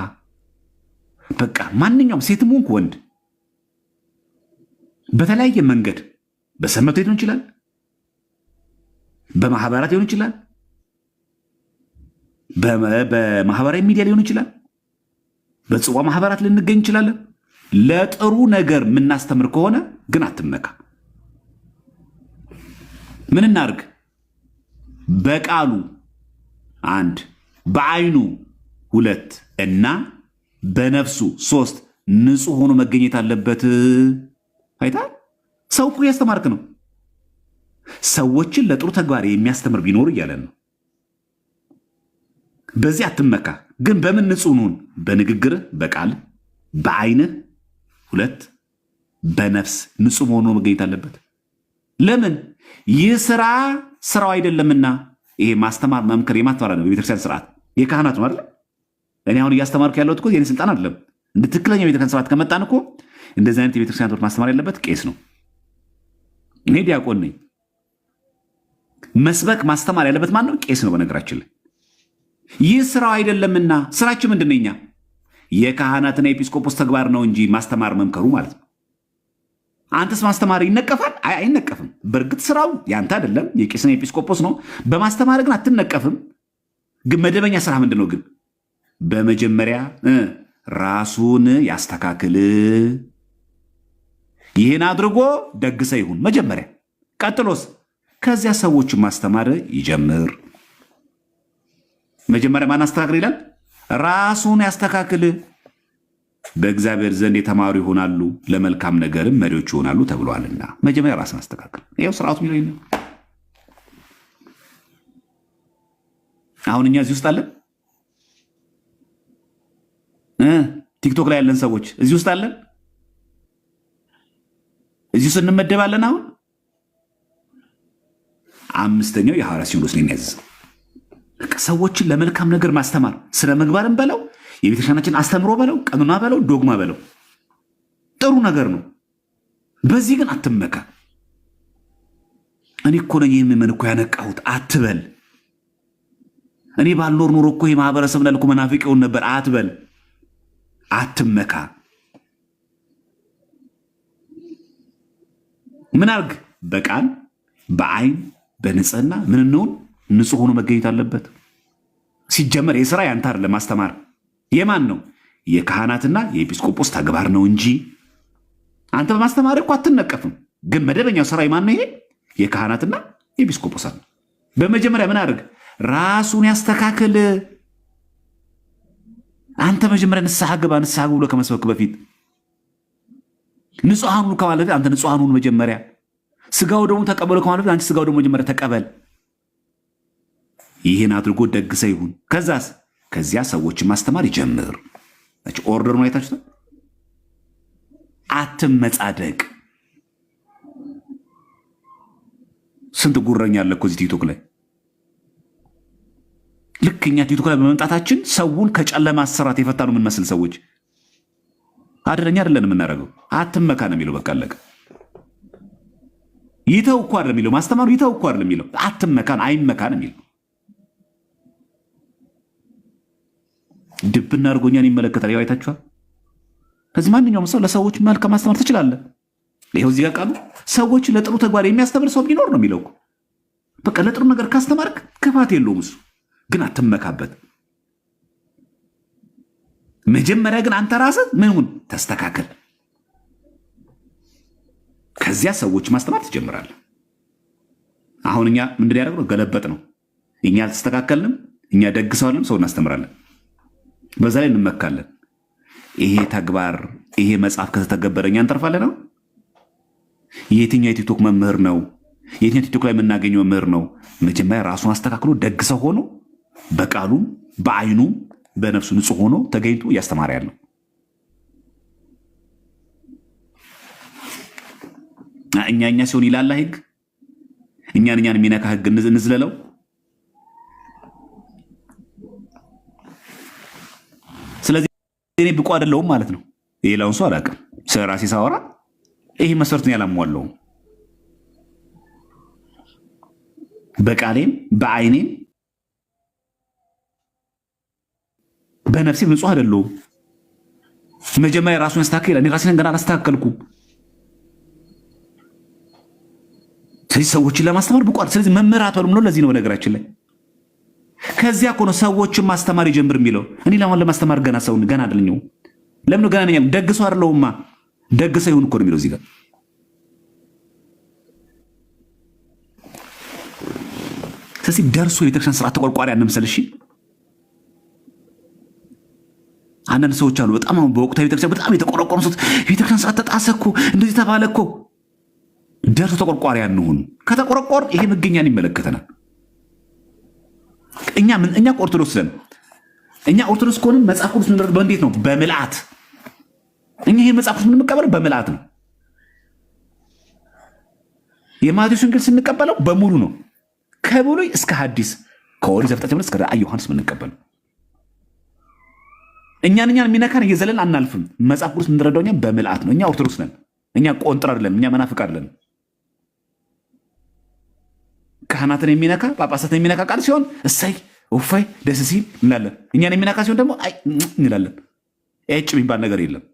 በቃ ማንኛውም ሴትም ሆንክ ወንድ በተለያየ መንገድ በሰንበት ቤት ሊሆን ይችላል፣ በማህበራት ሊሆን ይችላል፣ በማህበራዊ ሚዲያ ሊሆን ይችላል፣ በጽዋ ማህበራት ልንገኝ እንችላለን። ለጥሩ ነገር የምናስተምር ከሆነ ግን አትመካ። ምን እናድርግ? በቃሉ 1 በአይኑ 2 እና በነፍሱ 3 ንጹህ ሆኖ መገኘት አለበት። አይታል ሰው እኮ ያስተማርክ ነው። ሰዎችን ለጥሩ ተግባር የሚያስተምር ቢኖር እያለን ነው። በዚህ አትመካ። ግን በምን ንጹህ ሁን? በንግግርህ፣ በቃል፣ በአይንህ 2 በነፍስ ንጹህ ሆኖ መገኘት አለበት። ለምን? ይህ ስራው አይደለምና። ይሄ ማስተማር መምከር የማስተማር ነው። የቤተክርስቲያን ስርዓት የካህናት ነው አይደል? እኔ አሁን እያስተማርኩ ያለሁት እኮ የኔ ስልጣን አይደለም። እንደ ትክክለኛ የቤተክርስቲያን ስርዓት ከመጣን እኮ እንደዚህ አይነት የቤተክርስቲያን ትምህርት ማስተማር ያለበት ቄስ ነው። እኔ ዲያቆን ነኝ። መስበክ ማስተማር ያለበት ማን ነው? ቄስ ነው። በነገራችን ላይ ይህ ስራው አይደለምና። ስራችን ምንድን ነው? እኛ የካህናትና የኤጲስቆጶስ ተግባር ነው እንጂ ማስተማር መምከሩ ማለት ነው። አንተስ ማስተማር ይነቀፋል? አይነቀፍም። በእርግጥ ስራው ያንተ አይደለም፣ የቄስና የኤጲስቆጶስ ነው። በማስተማር ግን አትነቀፍም። ግን መደበኛ ስራ ምንድን ነው? ግን በመጀመሪያ ራሱን ያስተካክል። ይህን አድርጎ ደግሰ ይሁን መጀመሪያ። ቀጥሎስ ከዚያ ሰዎችን ማስተማር ይጀምር። መጀመሪያ ማን አስተካክል ይላል? ራሱን ያስተካክል። በእግዚአብሔር ዘንድ የተማሩ ይሆናሉ፣ ለመልካም ነገርም መሪዎች ይሆናሉ ተብሏልና መጀመሪያ ራስን አስተካክል። ይኸው ስርዓቱ ሚለው ነው። አሁን እኛ እዚህ ውስጥ አለን። ቲክቶክ ላይ ያለን ሰዎች እዚህ ውስጥ አለን። እዚህ ውስጥ እንመደባለን። አሁን አምስተኛው የሐዋርያ ሲኖዶስ ነው የሚያዘው ሰዎችን ለመልካም ነገር ማስተማር፣ ስነ ምግባርን በለው፣ የቤተክርስቲያናችን አስተምሮ በለው፣ ቀኖና በለው፣ ዶግማ በለው ጥሩ ነገር ነው። በዚህ ግን አትመካ። እኔ እኮ ነኝ የምመን እኮ ያነቃሁት አትበል። እኔ ባልኖር ኖሮ እኮ የማህበረሰብ እንዳልኩ መናፍቅ ይሆን ነበር አትበል። አትመካ። ምን አድርግ? በቃል በአይን በንጽህና ምን ነው ንጹህ ሆኖ መገኘት አለበት። ሲጀመር የሥራ ያንተ አይደለም ማስተማር። የማን ነው? የካህናትና የኤጲስቆጶስ ተግባር ነው እንጂ አንተ በማስተማር እኮ አትነቀፍም። ግን መደበኛው ስራ የማን ነው? ይሄ የካህናትና የኤጲስቆጶሳት ነው። በመጀመሪያ ምን አድርግ? ራሱን ያስተካክል። አንተ መጀመሪያ ንስሐ ግባ። ንስሐ ግባ ብሎ ከመስበክ በፊት ንጹሐን ሁኑ ከማለት አንተ ንጹሐን ሁኑ መጀመሪያ። ስጋው ደግሞ ተቀበሉ ከማለት አንተ ስጋው ደግሞ መጀመሪያ ተቀበል። ይህን አድርጎ ደግሰ ይሁን። ከዚያ ሰዎችን ማስተማር ይጀምር። ኦርደር ነው አይታችሁታል። አትመጻደቅ። ስንት ጉረኛ አለ እኮ እዚህ ቲክቶክ ላይ። ልክ እኛ ቲክቶክ ላይ በመምጣታችን ሰውን ከጨለማ አሰራት የፈታ ነው የምንመስል ሰዎች አደረኛ አይደለን የምናደርገው። አትመካ ነው የሚለው። በቃ አለቀ። ይተው እኮ አይደለም የሚለው ማስተማሩ፣ ይተው እኮ አይደለም የሚለው አትመካን፣ አይመካን የሚለው ድብና አድርጎኛን ይመለከታል። ያው አይታችኋል። ከዚህ ማንኛውም ሰው ለሰዎች መልካም ማስተማር ትችላለህ። ይኸው እዚህ ጋር ቃሉ ሰዎች ለጥሩ ተግባር የሚያስተምር ሰው ቢኖር ነው የሚለው። በቃ ለጥሩ ነገር ካስተማርክ ክፋት የለውም እሱ፣ ግን አትመካበት። መጀመሪያ ግን አንተ ራስህ ምንሁን ተስተካከል። ከዚያ ሰዎች ማስተማር ትጀምራለህ። አሁን እኛ ምንድን ያደረግነው ገለበጥ ነው። እኛ አልተስተካከልንም። እኛ ደግሰዋለን፣ ሰው እናስተምራለን፣ በዛ ላይ እንመካለን። ይሄ ተግባር ይሄ መጽሐፍ ከተተገበረ እኛ እንተርፋለን ነው። የትኛው የቲክቶክ መምህር ነው? የትኛው ቲክቶክ ላይ የምናገኘው መምህር ነው? መጀመሪያ ራሱን አስተካክሎ ደግ ሰው ሆኖ በቃሉም በአይኑም በነፍሱ ንጹህ ሆኖ ተገኝቶ እያስተማረ ያለው። እኛ ሲሆን ይላላ ህግ እኛን የሚነካ ህግ እንዝለለው። ስለዚህ እኔ ብቁ አይደለሁም ማለት ነው። ሌላውን ሰው አላውቅም። ስለ ራሴ ሳወራ ይሄ መስፈርትን ያላሟላውም በቃሌም በአይኔም በነፍሴም ንጹህ አይደለሁም። መጀመሪያ ራሱን ያስተካክል። እኔ ራሴን ገና አላስተካከልኩም። ስለዚህ ሰዎችን ለማስተማር ብቋል። ስለዚህ መምህር አትበሉም ነው። ለዚህ ነው በነገራችን ላይ ከዚያ እኮ ነው ሰዎችን ማስተማር ይጀምር የሚለው። እኔ ለማስተማር ገና ሰውን ገና አይደለኝም። ለምን ገና ነኝ? ደግ ሰው አይደለሁማ። ደግ ሰው ይሁን እኮ ነው የሚለው እዚህ ጋር። ስለዚህ ደርሶ የቤተክርስቲያን ስርዓት ተቆርቋሪ አንምሰል። እሺ አንዳንድ ሰዎች አሉ በጣም በወቅታዊ ቤተክርስቲያን በጣም የተቆረቆሩ ሰዎች ቤተክርስቲያን ስርዓት ተጣሰ እኮ እንደዚህ ተባለ እኮ። ደርሶ ተቆርቋሪ አንሁን። ከተቆረቆር ይሄ መገኛን ይመለከተናል። እኛ ኦርቶዶክስ ነን። እኛ ኦርቶዶክስ ከሆነ መጽሐፍ ቅዱስ ምንድነው? በእንዴት ነው? በምልአት። እኛ ይሄ መጽሐፍ ቅዱስ የምንቀበለው በምልአት ነው። የማቴዎስ ወንጌል ስንቀበለው በሙሉ ነው። ከብሉይ እስከ ሐዲስ ከኦሪት ዘፍጥረት እስከ ራዕየ ዮሐንስ የምንቀበለው። እኛን የሚነካን እየዘለን አናልፍም። መጽሐፍ ቅዱስ የምንረዳው እኛ በምልአት ነው። እኛ ኦርቶዶክስ ነን። እኛ ቆንጥር አይደለም። እኛ መናፍቅ አይደለም። ካህናትን የሚነካ ጳጳሳትን የሚነካ ቃል ሲሆን እሰይ እፎይ ደስ ሲል እንላለን። እኛን የሚነካ ሲሆን ደግሞ አይ እንላለን። ኤጭ የሚባል ነገር የለም።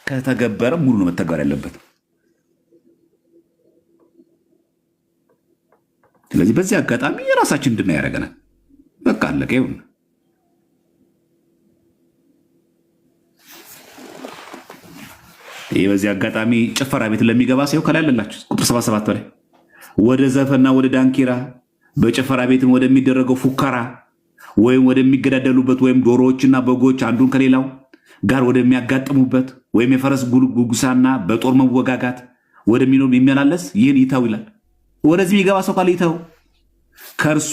ከተገበረ ሙሉ ነው መተግበር ያለበት። ስለዚህ በዚህ አጋጣሚ የራሳችን እንድና ያደረገናል። በቃ አለቀ። ይሁን ይህ በዚህ አጋጣሚ ጭፈራ ቤት ለሚገባ ሰው ከላይ አለላችሁ ቁጥር 77 ላይ ወደ ዘፈና ወደ ዳንኪራ በጭፈራ ቤትም ወደሚደረገው ፉከራ ወይም ወደሚገዳደሉበት ወይም ዶሮዎችና በጎች አንዱን ከሌላው ጋር ወደሚያጋጥሙበት ወይም የፈረስ ጉጉሳና በጦር መወጋጋት ወደሚኖር የሚመላለስ ይህን ይተው ይላል። ወደዚህ የሚገባ ሰው ካለ ይተው፣ ከእርሱ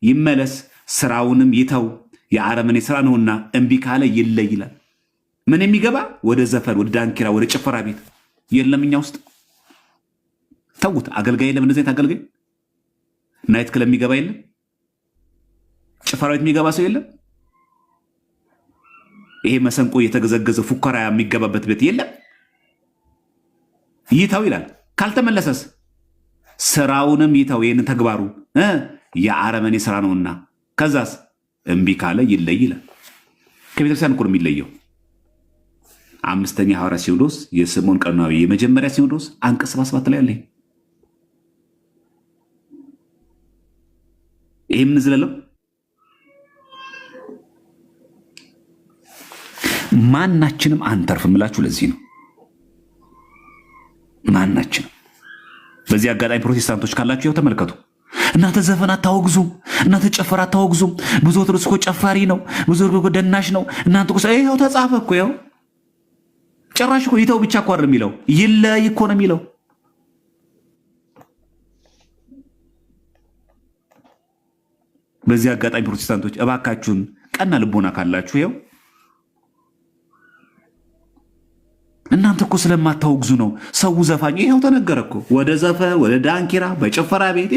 ይመለስ፣ ስራውንም ይተው፣ የአረመኔ ስራ ነውና እምቢ ካለ ይለይ ይላል። ምን የሚገባ ወደ ዘፈን ወደ ዳንኪራ ወደ ጭፈራ ቤት የለም። እኛ ውስጥ ተውት። አገልጋይ የለም። እንደዚህ አገልጋይ ናይት ክለብ የሚገባ የለም። ጭፈራ ቤት የሚገባ ሰው የለም። ይሄ መሰንቆ የተገዘገዘ ፉከራ የሚገባበት ቤት የለም። ይተው ይላል። ካልተመለሰስ ስራውንም ይተው፣ ይህንን ተግባሩ የአረመኔ ስራ ነውና፣ ከዛስ እምቢ ካለ ይለይ ይላል። ከቤተክርስቲያን እኮ ነው የሚለየው። አምስተኛ ሐዋርያ ሲኖዶስ የስምዖን ቀርናዊ የመጀመሪያ ሲኖዶስ አንቀጽ 77 ላይ አለ። ይሄ ምን ዝለለው? ማናችንም አንተርፍም እላችሁ ለዚህ ነው። ማናችንም። በዚህ አጋጣሚ ፕሮቴስታንቶች ካላችሁ ይኸው ተመልከቱ። እናንተ ዘፈን አታወግዙም፣ እናንተ ጨፈር አታወግዙም። ብዙ ኦርቶዶክስ እኮ ጨፋሪ ነው፣ ብዙ እኮ ደናሽ ነው። እናንተ እኮ ይኸው ተጻፈ እኮ ይኸው። ጭራሽ እኮ ይተው ብቻ እኮ አይደለም የሚለው ይለይ እኮ ነው የሚለው። በዚህ አጋጣሚ ፕሮቴስታንቶች እባካችሁን ቀና ልቦና ካላችሁ ይኸው እናንተ እኮ ስለማታወግዙ ነው ሰው ዘፋኝ ይኸው ተነገረ እኮ። ወደ ዘፈን ወደ ዳንኪራ በጭፈራ ቤት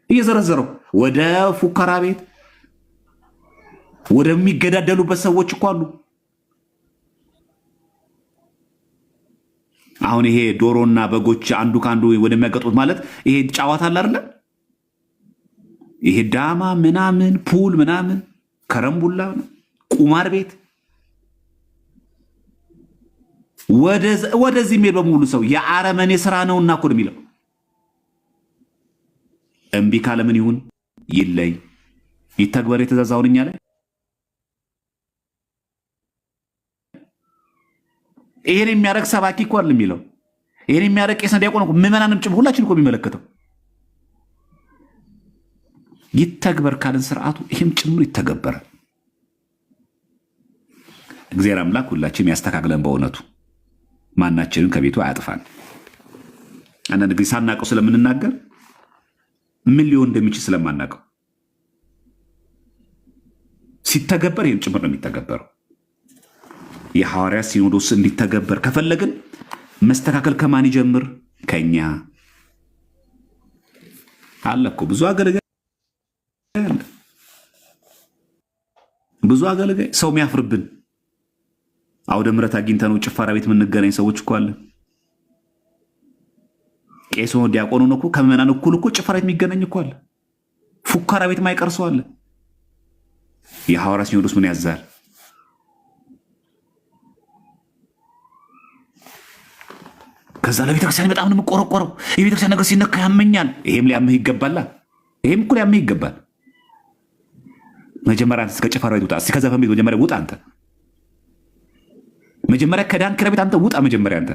እየዘረዘረው ወደ ፉከራ ቤት ወደሚገዳደሉበት ሰዎች እኮ አሉ። አሁን ይሄ ዶሮና በጎች አንዱ ከአንዱ ወደሚያገጡት ማለት ይሄ ጨዋታ አለ አይደለ? ይሄ ዳማ ምናምን ፑል ምናምን ከረምቡላ ቁማር ቤት ወደዚህ የሚሄድ በሙሉ ሰው የአረመኔ ስራ ነውና እኮ ነው የሚለው። እምቢ ካለ ምን ይሁን? ይለይ፣ ይተግበር የተዛዛውን እኛ ላይ ይሄን የሚያደርግ ሰባኪ እኮ አይደል የሚለው። ይሄን የሚያደርግ ቄስ ዲያቆን እኮ ምዕመናንም ጭምር ሁላችን እኮ የሚመለከተው ይተግበር ካልን ስርዓቱ ይሄም ጭምር ይተገበራል። እግዚአብሔር አምላክ ሁላችንም ያስተካክለን። በእውነቱ ማናችንን ከቤቱ አያጥፋን። አንዳንድ ጊዜ ሳናቀው ስለምንናገር ምን ሊሆን እንደሚችል ስለማናቀው ሲተገበር ይሄም ጭምር ነው የሚተገበረው። የሐዋርያት ሲኖዶስ እንዲተገበር ከፈለግን መስተካከል ከማን ይጀምር? ከኛ አለ እኮ ብዙ አገልጋይ አለ፣ ብዙ አገልጋይ ሰው የሚያፍርብን አውደ ምሕረት አግኝተነው ጭፈራ ቤት የምንገናኝ ሰዎች እኮ አለ። ቄስ ሆኖ ዲያቆን ሆኖ እኮ ከምዕመናን እኩል እኮ ጭፈራ ቤት የሚገናኝ እኮ አለ። ፉከራ ቤት ማይቀር ሰው አለ። የሐዋርያት ሲኖዶስ ምን ያዛል? ከዛ ለቤተክርስቲያን በጣም ነው የምቆረቆረው፣ የቤተክርስቲያን ነገር ሲነካ ያመኛል። ይሄም ሊያምህ ይገባል። ይሄም እኮ ሊያምህ ይገባል። መጀመሪያ አንተ ከጭፈራ ቤት ውጣ። እስኪ ከዘፈን ቤት መጀመሪያ ውጣ። አንተ መጀመሪያ ከዳንኪራ ቤት አንተ ውጣ። መጀመሪያ አንተ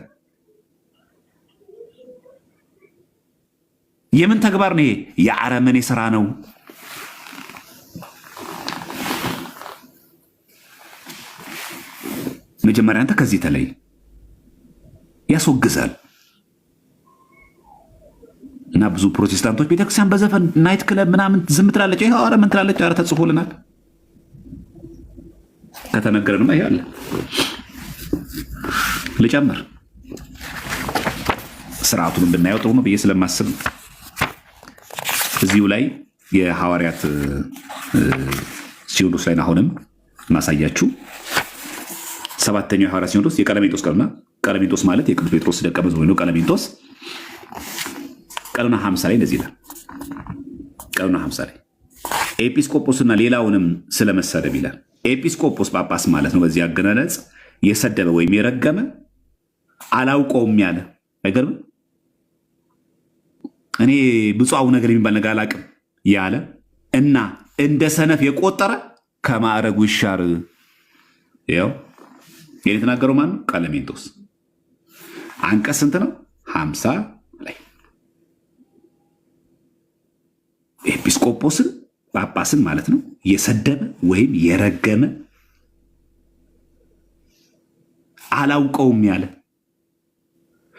የምን ተግባር ነው ይሄ? የአረመኔ ስራ ነው። መጀመሪያ አንተ ከዚህ ተለይ። ያስወግዛል። እና ብዙ ፕሮቴስታንቶች ቤተክርስቲያን በዘፈን ናይት ክለብ ምናምን ዝም ትላለች። ይሄ ሐዋርያ ምን ትላለች? ኧረ ተጽፎልናል። ከተነገረንማ ይሄ አለ። ልጨምር ስርዓቱን ብናየው ጥሩ ነው ብዬ ስለማስብ እዚሁ ላይ የሐዋርያት ሲኖዶስ ላይ አሁንም ማሳያችሁ ሰባተኛው የሐዋርያት ሲኖዶስ የቀለሜንጦስ ቀኑና ቀለሜንጦስ ማለት የቅዱስ ጴጥሮስ ደቀ መዝሙር ነው። ቀለሜንጦስ ቀኑና 50 ላይ እንደዚህ ይላል። ቀኑና 50 ላይ ኤጲስቆጶስና ሌላውንም ስለመሰደብ ይላል። ኤጲስቆጶስ ጳጳስ ማለት ነው። በዚህ አገላለጽ የሰደበ ወይም የረገመ አላውቀውም ያለ አይገርም። እኔ ብፁዕ አቡነ ገሌ የሚባል ነገር አላውቅም ያለ እና እንደ ሰነፍ የቆጠረ ከማዕረጉ ይሻር። ያው ይሄን የተናገረው ማን ነው? ቀለሜንጦስ። አንቀጽ ስንት ነው? 50 ላይ ኤጲስቆጶስን ጳጳስን ማለት ነው የሰደበ ወይም የረገመ አላውቀውም ያለ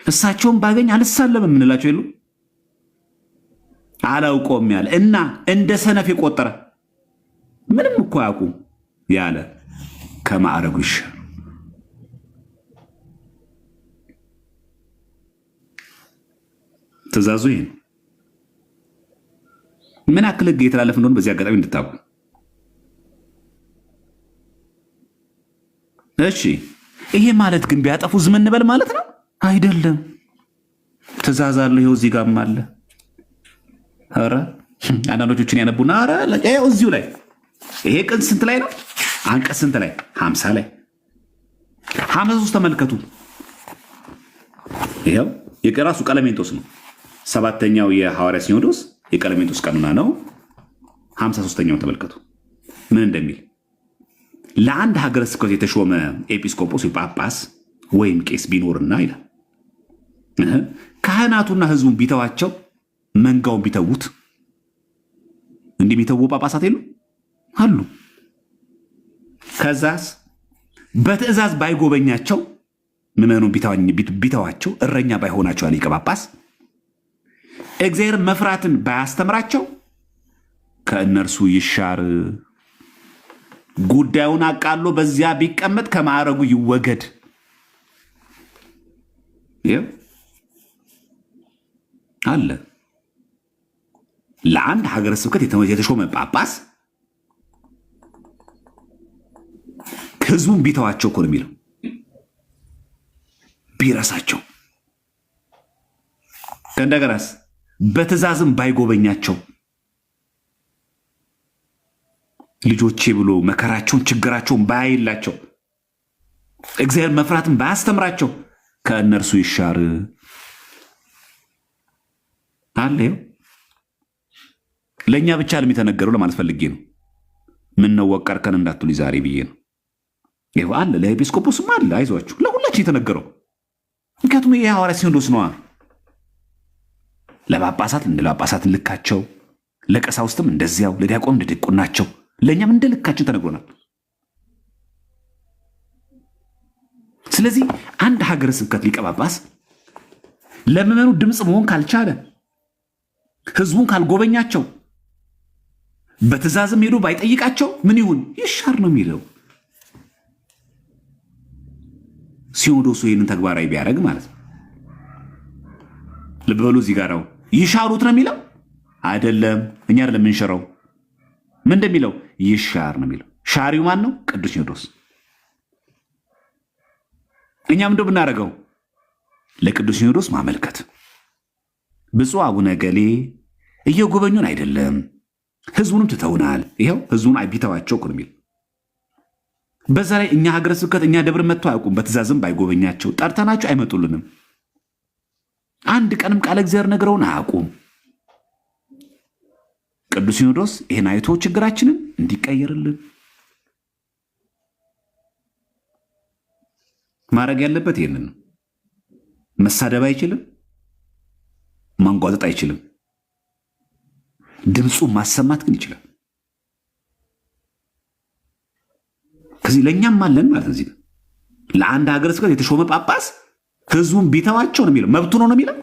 እሳቸውን ባገኝ አልሳለም የምንላቸው የሉ አላውቀውም ያለ እና እንደ ሰነፍ የቆጠረ ምንም እኮ አያውቁም ያለ ከማዕረጉ ይሻር። ትእዛዙ ይሄ ነው። ምን ያክል ሕግ የተላለፈ እንደሆነ በዚህ አጋጣሚ እንድታውቁ። እሺ ይሄ ማለት ግን ቢያጠፉ ዝም እንበል ማለት ነው አይደለም። ትእዛዝ አለ። ይኸው እዚህ ጋርም አለ። ኧረ አንዳንዶቹን ያነቡና ኧረ እዚሁ ላይ ይሄ ቅጽ ስንት ላይ ነው? አንቀጽ ስንት ላይ? 50 ላይ 53 ተመልከቱ። ይኸው የራሱ ቀለሜንጦስ ነው። ሰባተኛው የሐዋርያት ሲኖዶስ የቀለሜንጦስ ቀኑና ነው። 53ኛው ተመልከቱ ምን እንደሚል። ለአንድ ሀገረ ስብከት የተሾመ ኤጲስቆጶስ ጳጳስ ወይም ቄስ ቢኖርና ይላል ካህናቱና ሕዝቡን ቢተዋቸው መንጋውን ቢተዉት። እንዲህ የሚተዉ ጳጳሳት የሉ አሉ። ከዛስ በትእዛዝ ባይጎበኛቸው ምዕመኑን ቢተዋቸው እረኛ ባይሆናቸው ሊቀ ጳጳስ እግዚአብሔር መፍራትን ባያስተምራቸው ከእነርሱ ይሻር። ጉዳዩን አቃሎ በዚያ ቢቀመጥ ከማዕረጉ ይወገድ። አለ ለአንድ ሀገረ ስብከት የተሾመ ጳጳስ ህዝቡን ቢተዋቸው እኮ ነው የሚለው። ቢረሳቸው ከእንደገናስ በትእዛዝም ባይጎበኛቸው ልጆቼ ብሎ መከራቸውን ችግራቸውን ባያይላቸው እግዚአብሔር መፍራትን ባያስተምራቸው ከእነርሱ ይሻር አለ። ለእኛ ብቻ ለሚተነገረው ለማለት ፈልጌ ነው። ምን ነው ወቀርከን እንዳትሉ ዛሬ ብዬ ነው። ይኸው አለ ለኤጲስቆጶስም አለ፣ አይዟችሁ ለሁላችን የተነገረው። ምክንያቱም ይህ ሐዋርያ ሲኖዶስ ነዋ። ለጳጳሳት እንደ ጳጳሳት ልካቸው፣ ለቀሳውስትም እንደዚያው፣ ለዲያቆንም እንደ ዲቁናቸው፣ ለእኛም እንደ ልካችን ተነግሮናል። ስለዚህ አንድ ሀገረ ስብከት ሊቀ ጳጳስ ለምዕመኑ ድምፅ መሆን ካልቻለ፣ ህዝቡን ካልጎበኛቸው፣ በትእዛዝም ሄዶ ባይጠይቃቸው ምን ይሁን? ይሻር ነው የሚለው። ሲኖዶሱ ይህንን ተግባራዊ ቢያደርግ ማለት ነው። ልብ በሉ እዚህ ጋር ነው ይሻሩት ነው የሚለው አይደለም። እኛ አይደለም የምንሽረው። ምን እንደሚለው ይሻር ነው የሚለው። ሻሪው ማን ነው? ቅዱስ ሲኖዶስ። እኛ ምንድነው ብናደርገው? ለቅዱስ ሲኖዶስ ማመልከት። ብፁዕ አቡነ ገሌ እየጎበኙን አይደለም፣ ህዝቡንም ትተውናል። ይኸው ህዝቡን ቢተዋቸው እኮ ነው የሚለው። በዛ ላይ እኛ ሀገረ ስብከት እኛ ደብር መጥተው አያውቁም። በትእዛዝም ባይጎበኛቸው ጠርተናቸው አይመጡልንም። አንድ ቀንም ቃለ እግዚአብሔር ነግረውን አያውቁም። ቅዱስ ሲኖዶስ ይህን አይቶ ችግራችንን እንዲቀየርልን ማድረግ ያለበት ይህንን ነው። መሳደብ አይችልም፣ ማንጓጠጥ አይችልም። ድምፁ ማሰማት ግን ይችላል። ከዚህ ለእኛም አለን ማለት ነው። ለአንድ ሀገረ ስብከት የተሾመ ጳጳስ ህዝቡን ቢተዋቸው ነው የሚለው። መብቱ ነው የሚለው።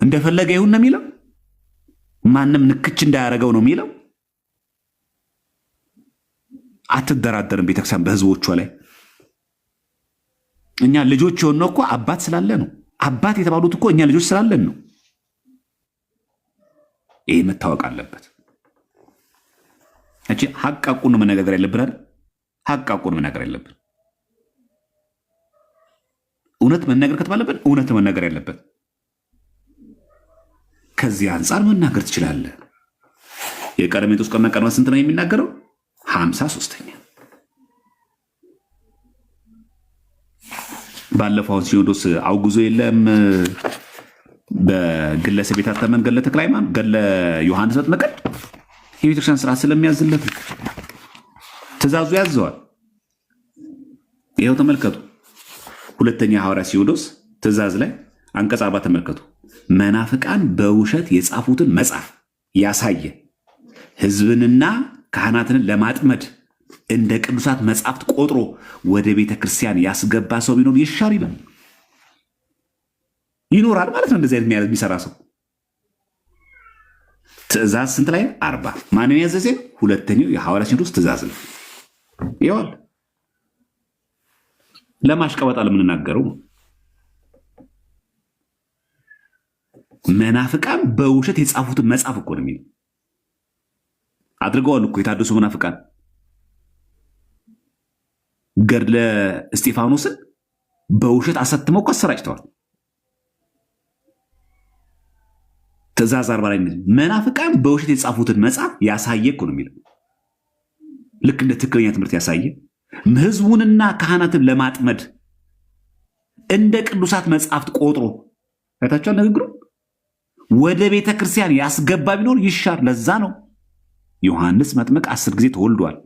እንደፈለገ ይሁን ነው የሚለው። ማንም ንክች እንዳያደርገው ነው የሚለው። አትደራደርም ቤተክርስቲያን በህዝቦቿ ላይ። እኛ ልጆች የሆነው እኮ አባት ስላለ ነው። አባት የተባሉት እኮ እኛ ልጆች ስላለን ነው። ይሄ መታወቅ አለበት። እቺ ሐቃቁን መነጋገር ያለብን አይደል? ሐቃቁን መነጋገር ያለብን። እውነት መናገር ከተባለብን እውነት መናገር ያለበት። ከዚህ አንጻር መናገር ትችላለህ። የቀለሜንጦስ ቀንና ቀርሜሎስ ስንት ነው የሚናገረው? 53ኛ። ባለፈው ሲኖዶስ አውግዞ የለም በግለሰብ የታተመን ገድለ ተክለ ሃይማኖት፣ ገድለ ዮሐንስ መጥምቅን የቤተክርስቲያን ስርዓት ስለሚያዝለት ትእዛዙ ያዘዋል። ይኸው ተመልከቱ። ሁለተኛ ሐዋርያ ሲኖዶስ ትእዛዝ ላይ አንቀጽ 40 ተመልከቱ። መናፍቃን በውሸት የጻፉትን መጽሐፍ ያሳየ ህዝብንና ካህናትን ለማጥመድ እንደ ቅዱሳት መጽሐፍት ቆጥሮ ወደ ቤተ ክርስቲያን ያስገባ ሰው ቢኖር ይሻር ይላል። ይኖራል ማለት ነው። እንደዚህ አይነት የሚሰራ ሰው ትእዛዝ ስንት ላይ? 40 ማንን ያዘዘ? ሁለተኛው የሐዋርያ ሲኖዶስ ትእዛዝ ነው። ይኸውልህ ለማሽቀበጣ ለምንናገረው መናፍቃን በውሸት የጻፉትን መጽሐፍ እኮ ነው የሚለው። አድርገዋል እኮ የታደሱ መናፍቃን ገድለ እስጢፋኖስን በውሸት አሰትመው እኮ አሰራጭተዋል። ትእዛዝ 40 ላይ መናፍቃን በውሸት የጻፉትን መጽሐፍ ያሳየ እኮ ነው የሚለው። ልክ እንደ ትክክለኛ ትምህርት ያሳየ ህዝቡንና ካህናትን ለማጥመድ እንደ ቅዱሳት መጽሐፍት ቆጥሮ አይታችኋል። ንግግሩ ወደ ቤተ ክርስቲያን ያስገባ ቢኖር ይሻር። ለዛ ነው ዮሐንስ መጥምቅ 10 ጊዜ ተወልዷል፣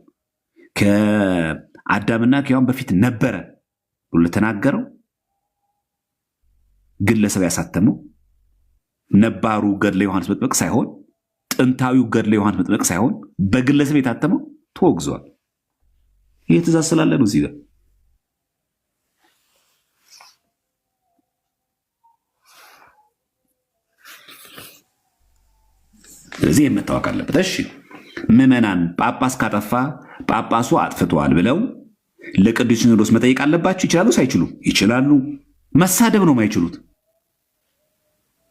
ከአዳምና ከሔዋን በፊት ነበረ ብሎ ለተናገረው ግለሰብ ያሳተመው ነባሩ ገድለ ዮሐንስ መጥምቅ ሳይሆን ጥንታዊው ገድለ ዮሐንስ መጥምቅ ሳይሆን በግለሰብ የታተመው ተወግዟል። ይህ ትእዛዝ ስላለ ነው እዚህ ጋር። ስለዚህ መታወቅ አለበት። እሺ ምዕመናን ጳጳስ ካጠፋ ጳጳሱ አጥፍተዋል ብለው ለቅዱስ ሲኖዶስ መጠየቅ አለባቸው። ይችላሉ ሳይችሉ? ይችላሉ። መሳደብ ነው ማይችሉት፣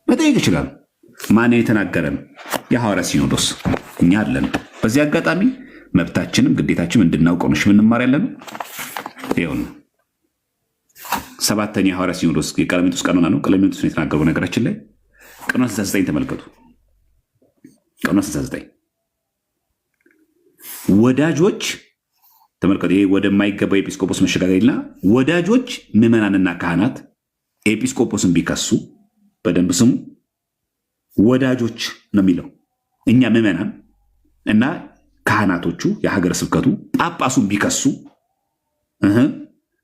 መጠየቅ ይችላሉ። ማን የተናገረ ነው? የሐዋርያ ሲኖዶስ። እኛ አለን። በዚህ አጋጣሚ መብታችንም ግዴታችንም እንድናውቀው ነው ምንማር ያለን። ይኸው ነው። 7ኛ ሐዋርያ ሲኖዶስ የቀለሜንጦስ ቀኖና ነው። ቀለሜንጦስ ነው የተናገረው። ነገራችን ላይ ቀኖና 69 ተመልከቱ። ቀኖና 69 ወዳጆች ተመልከቱ። ይሄ ወደማይገባው ኤጲስቆጶስ መሸጋገሪና ወዳጆች ምዕመናንና ካህናት ኤጲስቆጶስን ቢከሱ በደንብ ስሙ። ወዳጆች ነው የሚለው። እኛ ምዕመናን እና ካህናቶቹ የሀገረ ስብከቱ ጳጳሱን ቢከሱ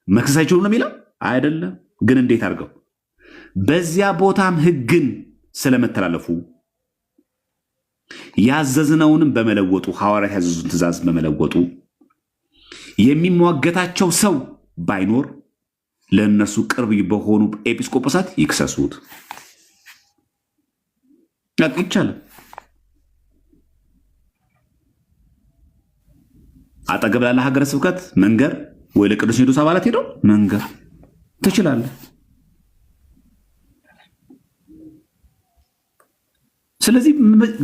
መክሰስ አይችሉም ነው የሚለው አይደለም። ግን እንዴት አድርገው በዚያ ቦታም ሕግን ስለመተላለፉ ያዘዝነውንም በመለወጡ ሐዋርያት ያዘዙን ትእዛዝ በመለወጡ የሚሟገታቸው ሰው ባይኖር ለእነርሱ ቅርብ በሆኑ ኤጲስቆጶሳት ይክሰሱት። ይቻላል። አጠገብ ላለ ሀገረ ስብከት መንገር ወይ ለቅዱስ ሲኖዶስ አባላት ሄደው መንገር ትችላለህ። ስለዚህ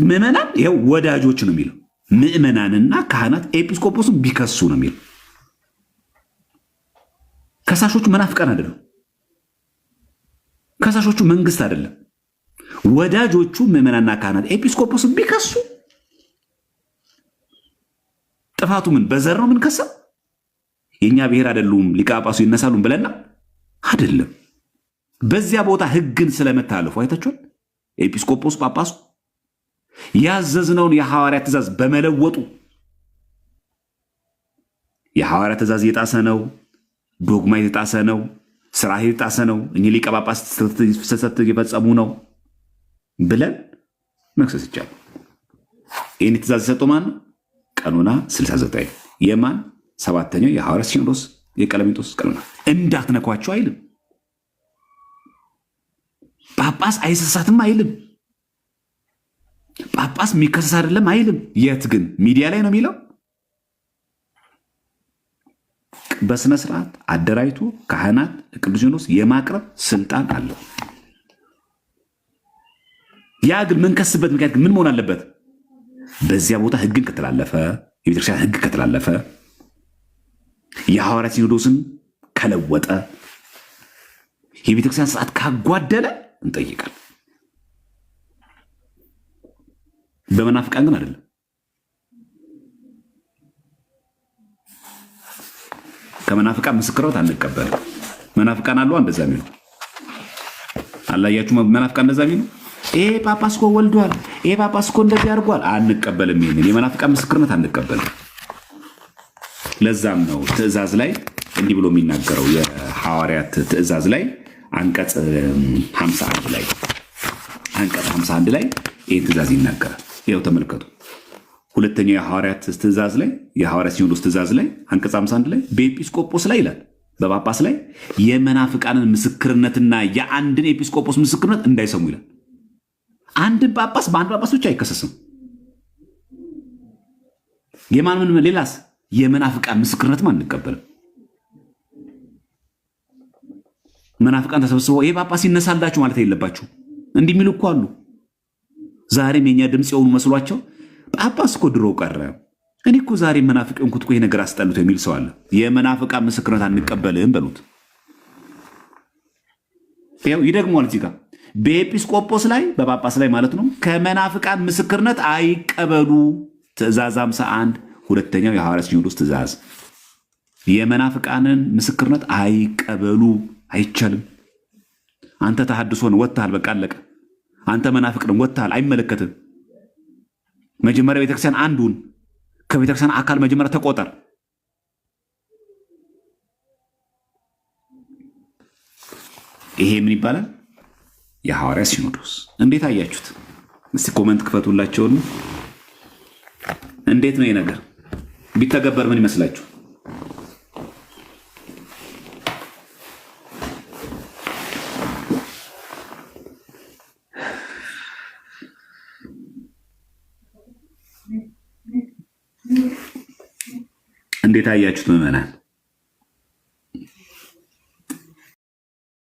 ምዕመናን ይኸው ወዳጆች ነው የሚለው። ምዕመናንና ካህናት ኤጲስቆጶስን ቢከሱ ነው የሚለው። ከሳሾቹ መናፍቃን አይደለም። ከሳሾቹ መንግስት አይደለም። ወዳጆቹ ምዕመናንና ካህናት ኤጲስቆጶስን ቢከሱ ጥፋቱ ምን በዘር ነው? ምን ከሰው የኛ ብሔር አይደሉም ሊቀ ጳጳሱ ይነሳሉም ብለና አይደለም። በዚያ ቦታ ሕግን ስለመታለፉ አይታችኋል። ኤጲስቆጶስ ጳጳሱ ያዘዝነውን የሐዋርያት ትእዛዝ በመለወጡ የሐዋርያት ትእዛዝ የጣሰ ነው፣ ዶግማ የተጣሰ ነው፣ ስርዓት የተጣሰ ነው፣ እኚህ ሊቀ ጳጳስ ስህተት የፈጸሙ ነው ብለን መክሰስ ይቻላል። ይህን ትእዛዝ የሰጠው ማን ነው? ቀኖና 69 የማን 7ኛው የሐዋርያ ሲኖዶስ የቀለሜንጦስ ቀኖና። እንዳትነኳቸው አይልም። ጳጳስ አይሰሳትም አይልም። ጳጳስ የሚከሰስ አይደለም አይልም። የት ግን ሚዲያ ላይ ነው የሚለው። በስነ ስርዓት አደራጅቶ ካህናት ቅዱስ ሲኖዶስ የማቅረብ ስልጣን አለው። ያ ግን ምንከስበት ምክንያት ምን መሆን አለበት? በዚያ ቦታ ሕግን ከተላለፈ የቤተክርስቲያን ሕግ ከተላለፈ የሐዋርያ ሲኖዶስን ከለወጠ የቤተክርስቲያን ስርዓት ካጓደለ እንጠይቃለን። በመናፍቃን ግን አይደለም። ከመናፍቃን ምስክርነት አንቀበልም። መናፍቃን አሉ እንደዛ የሚሉ አላያችሁ? መናፍቃን እንደዛ የሚሉ ይሄ ጳጳስ እኮ ወልዷል፣ ይሄ ጳጳስ እኮ እንደዚህ አድርጓል። አንቀበልም። ይሄንን የመናፍቃን ምስክርነት አንቀበልም። ለዛም ነው ትእዛዝ ላይ እንዲህ ብሎ የሚናገረው የሐዋርያት ትእዛዝ ላይ አንቀጽ 51 ላይ ይህን ትእዛዝ ይናገራል። ይኸው ተመልከቱ። ሁለተኛው የሐዋርያት ትእዛዝ ላይ የሐዋርያት ሲኖዶስ ትእዛዝ ላይ አንቀጽ 51 ላይ በኤጲስቆጶስ ላይ ይላል፣ በጳጳስ ላይ የመናፍቃንን ምስክርነትና የአንድን ኤጲስቆጶስ ምስክርነት እንዳይሰሙ ይላል። አንድን ጳጳስ በአንድ ጳጳስ ብቻ አይከሰስም። የማን ሌላስ የመናፍቃን ምስክርነትም አንቀበልም። መናፍቃን ተሰብስበው ይሄ ጳጳስ ይነሳላችሁ ማለት የለባችሁ እንዲህ የሚሉ እኮ አሉ። ዛሬም የኛ ድምፅ የሆኑ መስሏቸው ጳጳስ እኮ ድሮ ቀረ፣ እኔ እኮ ዛሬ መናፍቅ እንኩት እኮ ይሄ ነገር አስጠልቶ የሚል ሰው አለ። የመናፍቃን ምስክርነት አንቀበልም በሉት። ይኸው ይደግመዋል እዚህ ጋር በኤጲስቆጶስ ላይ በጳጳስ ላይ ማለት ነው ከመናፍቃን ምስክርነት አይቀበሉ። ትእዛዝ 51 ሁለተኛው የሐዋርያ ሲኖዶስ ትእዛዝ የመናፍቃንን ምስክርነት አይቀበሉ። አይቻልም። አንተ ተሐድሶን ወጥተሃል፣ በቃ አለቀ። አንተ መናፍቅን ወጥተሃል፣ አይመለከትም። መጀመሪያ ቤተክርስቲያን አንዱን ከቤተክርስቲያን አካል መጀመሪያ ተቆጠር። ይሄ ምን ይባላል? የሐዋርያ ሲኖዶስ። እንዴት አያችሁት? እስቲ ኮመንት ክፈቱላቸውን። እንዴት ነው ይሄ ነገር ቢተገበር ምን ይመስላችሁ? እንዴት አያችሁት ምዕመናን?